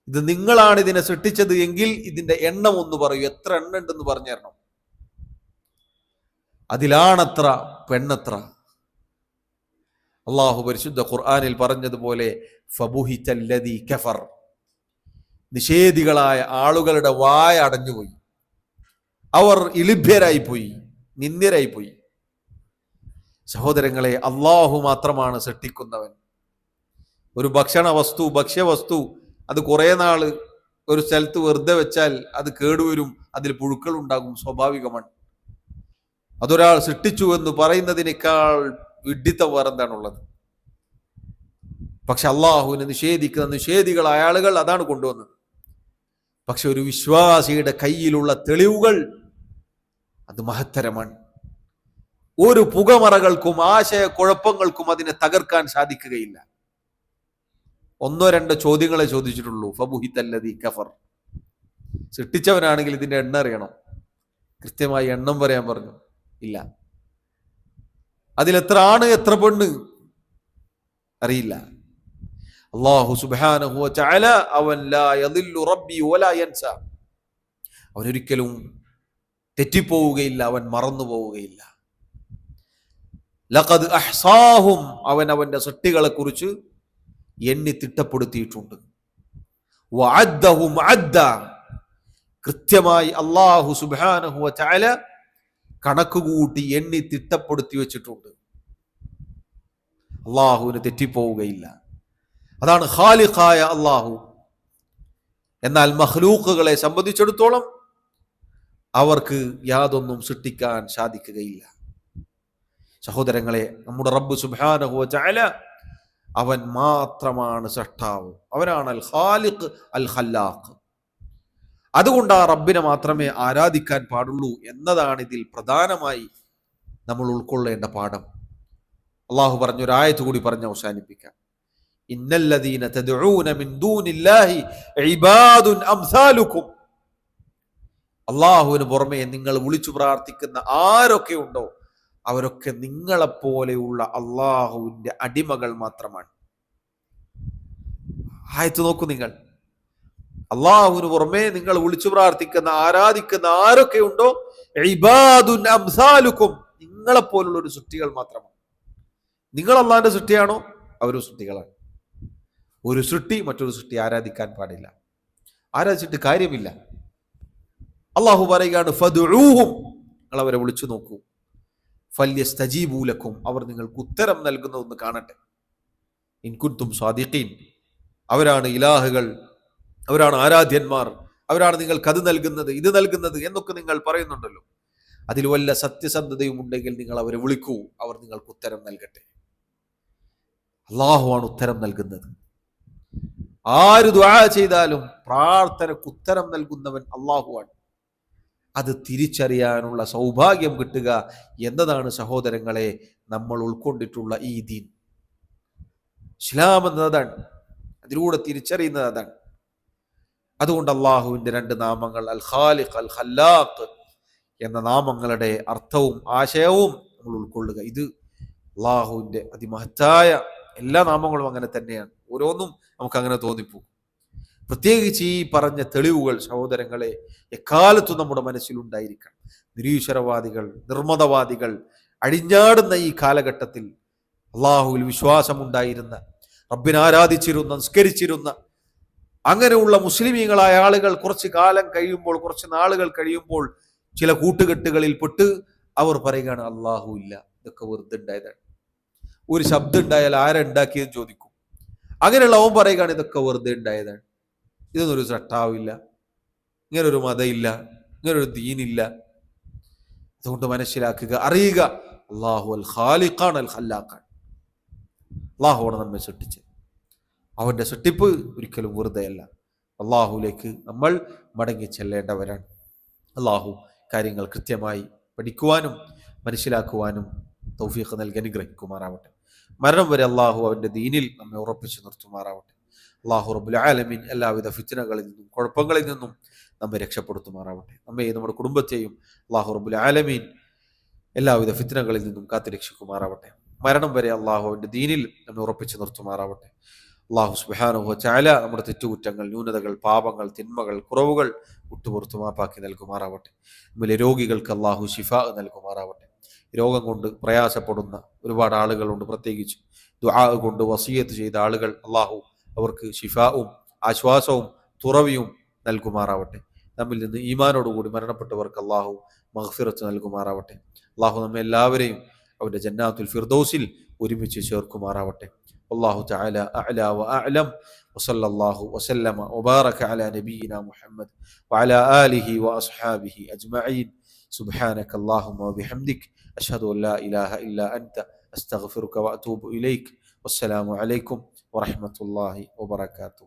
ഇത് നിങ്ങളാണ് ഇതിനെ സൃഷ്ടിച്ചത് എങ്കിൽ ഇതിന്റെ എണ്ണം ഒന്ന് പറയൂ, എത്ര എണ്ണം ഉണ്ടെന്ന് പറഞ്ഞു തരണം. അതിലാണത്ര പെണ്ണത്ര. അള്ളാഹു പരിശുദ്ധ ഖുർആനിൽ പറഞ്ഞതുപോലെ ഫബുഹിതല്ലദീ കഫർ, നിഷേധികളായ ആളുകളുടെ വായ അടഞ്ഞുപോയി. അവർ ഇളിഭ്യരായിപ്പോയി, നിന്ദ്യരായിപ്പോയി. സഹോദരങ്ങളെ, അള്ളാഹു മാത്രമാണ് സൃഷ്ടിക്കുന്നവൻ. ഒരു ഭക്ഷ്യവസ്തു അത് കുറെ നാള് ഒരു സ്ഥലത്ത് വെറുതെ വെച്ചാൽ അത് കേടുവരും, അതിൽ പുഴുക്കൾ ഉണ്ടാകും, സ്വാഭാവികമാണ്. അതൊരാൾ സൃഷ്ടിച്ചു എന്ന് പറയുന്നതിനേക്കാൾ വിഡ്ഢിത്തം വേറെന്താണുള്ളത്? പക്ഷെ അള്ളാഹുവിനെ നിഷേധിക്കുന്ന നിഷേധികളായ ആളുകൾ അതാണ് കൊണ്ടുവന്നത്. പക്ഷെ ഒരു വിശ്വാസിയുടെ കയ്യിലുള്ള തെളിവുകൾ അത് മഹത്തരമാണ്. ഒരു പുകമറകൾക്കും ആശയക്കുഴപ്പങ്ങൾക്കും അതിനെ തകർക്കാൻ സാധിക്കുകയില്ല. ഒന്നോ രണ്ടോ ചോദ്യങ്ങളെ ചോദിച്ചിട്ടുള്ളൂ. ഫബുഹിതല്ലദീ കഫർ, സൃഷ്ടിച്ചവനാണെങ്കിൽ ഇതിന്റെ എണ്ണം അറിയണം, കൃത്യമായി എണ്ണം പറയാൻ പറഞ്ഞു. ഇല്ല. അതിലെത്ര ആണ്, എത്ര പെണ്ണ് അറിയില്ല. അല്ലാഹു സുബ്ഹാനഹു വ തആല അവൻ ലാ യദില്ലു റബ്ബി വലാ യൻസ, അവൻ ഒരിക്കലും തെറ്റിപ്പോവുകയില്ല, അവൻ മറന്നു പോവുകയില്ല. ലഖദ് അഹ്സാഹും, അവൻ അവന്റെ സൃഷ്ടികളെ കുറിച്ച് എണ്ണി തിട്ടപ്പെടുത്തിയിട്ടുണ്ട്. വഅദ്ദഹും അദ്ദ, കൃത്യമായി അല്ലാഹു സുബ്ഹാനഹു വ തആല കണക്കുകൂട്ടി എണ്ണി തിട്ടപ്പെടുത്തി വെച്ചിട്ടുണ്ട്. അള്ളാഹുവിന് തെറ്റിപ്പോവുകയില്ല. അതാണ് ഖാലിഖായ അള്ളാഹു. എന്നാൽ മഖ്ലൂഖുകളെ സംബന്ധിച്ചിടത്തോളം അവർക്ക് യാതൊന്നും സൃഷ്ടിക്കാൻ സാധിക്കുകയില്ല. സഹോദരങ്ങളെ, നമ്മുടെ റബ്ബ് സുബ്ഹാനഹു വ തആല അവൻ മാത്രമാണ് സൃഷ്ടാവ്. അവനാണ് അൽ ഖാലിഖ് അൽ ഖല്ലാഖ്. അതുകൊണ്ട് ആ റബ്ബിനെ മാത്രമേ ആരാധിക്കാൻ പാടുള്ളൂ എന്നതാണ് ഇതിൽ പ്രധാനമായി നമ്മൾ ഉൾക്കൊള്ളേണ്ട പാഠം. അള്ളാഹു പറഞ്ഞൊരായത്ത് കൂടി പറഞ്ഞ് അവസാനിപ്പിക്കാം. ഇന്നല്ലദീന തദ്ഊന മിൻ ദൂനില്ലാഹി ഇബാദുൻ അംസാലുക്കും. അള്ളാഹുവിന് പുറമെ നിങ്ങൾ വിളിച്ചു പ്രാർത്ഥിക്കുന്ന ആരൊക്കെ ഉണ്ടോ അവരൊക്കെ നിങ്ങളെപ്പോലെയുള്ള അള്ളാഹുവിന്റെ അടിമകൾ മാത്രമാണ്. ആയത്ത് നോക്കൂ നിങ്ങൾ. അള്ളാഹുവിന് പുറമെ നിങ്ങൾ വിളിച്ചു പ്രാർത്ഥിക്കുന്ന ആരാധിക്കുന്ന ആരൊക്കെ ഉണ്ടോ ഇബാദുൻ അംസാലുക്കും, നിങ്ങളെപ്പോലുള്ള ഒരു സൃഷ്ടികൾ മാത്രമാണ്. നിങ്ങൾ അള്ളാഹിന്റെ സൃഷ്ടിയാണോ? അവരും സൃഷ്ടികളാണ്. ഒരു സൃഷ്ടി മറ്റൊരു സൃഷ്ടി ആരാധിക്കാൻ പാടില്ല, ആരാധിച്ചിട്ട് കാര്യമില്ല. അള്ളാഹു പറയുകയാണ് ഫദ്ഉഹും, നിങ്ങൾ അവരെ വിളിച്ചു നോക്കൂ, ഫല്യസ്തജീബൂ ലക്കും, അവർ നിങ്ങൾക്ക് ഉത്തരം നൽകുന്നതെന്ന് കാണട്ടെ. ഇൻ കുൻതും സ്വാദിഖീൻ, അവരാണ് ഇലാഹുകൾ, അവരാണ് ആരാധ്യന്മാർ, അവരാണ് നിങ്ങൾക്ക് അത് നൽകുന്നത് ഇത് നൽകുന്നത് എന്നൊക്കെ നിങ്ങൾ പറയുന്നുണ്ടല്ലോ. അതിൽ വല്ല സത്യസന്ധതയും ഉണ്ടെങ്കിൽ നിങ്ങൾ അവരെ വിളിക്കൂ, അവർ നിങ്ങൾക്ക് ഉത്തരം നൽകട്ടെ. അള്ളാഹുവാണ് ഉത്തരം നൽകുന്നത്. ആര് ദുആ ചെയ്താലും പ്രാർത്ഥനക്ക് ഉത്തരം നൽകുന്നവൻ അള്ളാഹുവാണ്. അത് തിരിച്ചറിയാനുള്ള സൗഭാഗ്യം കിട്ടുക എന്നതാണ് സഹോദരങ്ങളെ നമ്മൾ ഉൾക്കൊണ്ടിട്ടുള്ള ഈ ദീൻ. ഇസ്ലാം എന്നതാണ്, അതിലൂടെ തിരിച്ചറിയുന്നത് അതാണ്. അതുകൊണ്ട് അള്ളാഹുവിന്റെ രണ്ട് നാമങ്ങൾ അൽ ഖാലിഖ് അൽ ഖല്ലാഖ് എന്ന നാമങ്ങളുടെ അർത്ഥവും ആശയവും നമ്മൾ ഉൾക്കൊള്ളുക. ഇത് അള്ളാഹുവിന്റെ അതിമഹത്തായ എല്ലാ നാമങ്ങളും അങ്ങനെ തന്നെയാണ്. ഓരോന്നും നമുക്ക് അങ്ങനെ തോന്നിപ്പോകും. പ്രത്യേകിച്ച് ഈ പറഞ്ഞ തെളിവുകൾ സഹോദരങ്ങളെ എക്കാലത്തും നമ്മുടെ മനസ്സിലുണ്ടായിരിക്കണം. നിരീശ്വരവാദികൾ, നിർമ്മതവാദികൾ അഴിഞ്ഞാടുന്ന ഈ കാലഘട്ടത്തിൽ അള്ളാഹുവിൽ വിശ്വാസമുണ്ടായിരുന്ന, റബ്ബിനെ ആരാധിച്ചിരുന്ന, നിസ്കരിച്ചിരുന്ന അങ്ങനെയുള്ള മുസ്ലിമീങ്ങളായ ആളുകൾ കുറച്ച് കാലം കഴിയുമ്പോൾ, കുറച്ച് നാളുകൾ കഴിയുമ്പോൾ ചില കൂട്ടുകെട്ടുകളിൽ പെട്ട് അവർ പറയുകയാണ് അള്ളാഹു ഇല്ല, ഇതൊക്കെ വെറുതെ ഉണ്ടായതാണ്. ഒരു ശബ്ദം ഉണ്ടായാൽ ആരുണ്ടാക്കിയെന്ന് ചോദിക്കും. അങ്ങനെയുള്ള അവൻ പറയുകയാണ് ഇതൊക്കെ വെറുതെ ഉണ്ടായതാണ്, ഇതൊന്നൊരു ചട്ടാവില്ല, ഇങ്ങനൊരു മതമില്ല, ഇങ്ങനൊരു ദീനില്ല. അതുകൊണ്ട് മനസ്സിലാക്കുക, അറിയുക, അള്ളാഹു അൽ ഖാലിഖാണ്, അൽ ഖല്ലാഖാണ്. അള്ളാഹുവാണ് നമ്മെ സൃഷ്ടിച്ചത്. അവന്റെ സൃഷ്ടിപ്പ് ഒരിക്കലും വെറുതെയല്ല. അള്ളാഹുലേക്ക് നമ്മൾ മടങ്ങി ചെല്ലേണ്ടവരാണ്. അള്ളാഹു കാര്യങ്ങൾ കൃത്യമായി പഠിക്കുവാനും മനസ്സിലാക്കുവാനും തൗഫീഖ് നൽകി അനുഗ്രഹിക്കുമാറാവട്ടെ. മരണം വരെ അള്ളാഹു അവന്റെ ദീനിൽ നമ്മെ ഉറപ്പിച്ചു നിർത്തുമാറാവട്ടെ. അള്ളാഹു റബ്ബുൽ ആലമീൻ എല്ലാവിധ ഫിത്നകളിൽ നിന്നും കുഴപ്പങ്ങളിൽ നിന്നും നമ്മെ രക്ഷപ്പെടുത്തുമാറാവട്ടെ. നമ്മെ നമ്മുടെ കുടുംബത്തെയും അള്ളാഹു റബ്ബുൽ ആലമീൻ എല്ലാവിധ ഫിത്നകളിൽ നിന്നും കാത്തുരക്ഷിക്കുമാറാവട്ടെ. മരണം വരെ അള്ളാഹു അവന്റെ ദീനിൽ നമ്മെ ഉറപ്പിച്ചു നിർത്തുമാറാവട്ടെ. അള്ളാഹു സുബ്ഹാനഹു വ തആല നമ്മുടെ തെറ്റുകുറ്റങ്ങൾ, ന്യൂനതകൾ, പാപങ്ങൾ, തിന്മകൾ, കുറവുകൾ വിട്ടുപുറത്തു മാപ്പാക്കി നൽകുമാറാവട്ടെ. നമ്മിലെ രോഗികൾക്ക് അള്ളാഹു ശിഫാ നൽകുമാറാവട്ടെ. രോഗം കൊണ്ട് പ്രയാസപ്പെടുന്ന ഒരുപാട് ആളുകളുണ്ട്. പ്രത്യേകിച്ച് ദുആ കൊണ്ട് വസിയത്ത് ചെയ്ത ആളുകൾ, അള്ളാഹു അവർക്ക് ശിഫാവും ആശ്വാസവും തുറവിയും നൽകുമാറാവട്ടെ. നമ്മിൽ നിന്ന് ഈമാനോടുകൂടി മരണപ്പെട്ടവർക്ക് അള്ളാഹു മഗ്ഫിറത്ത് നൽകുമാറാവട്ടെ. അള്ളാഹു നമ്മെ എല്ലാവരെയും അവന്റെ ജന്നാത്തുൽ ഫിർദൗസിൽ ഒരുമിച്ച് ചേർക്കുമാറാവട്ടെ. والله تعالى أعلى وأعلم، وصلى الله وسلم وبارك على نبينا محمد وعلى آله وأصحابه أجمعين. سبحانك اللهم وبحمدك، أشهد أن لا إله إلا أنت، أستغفرك وأتوب إليك. والسلام عليكم ورحمة الله وبركاته.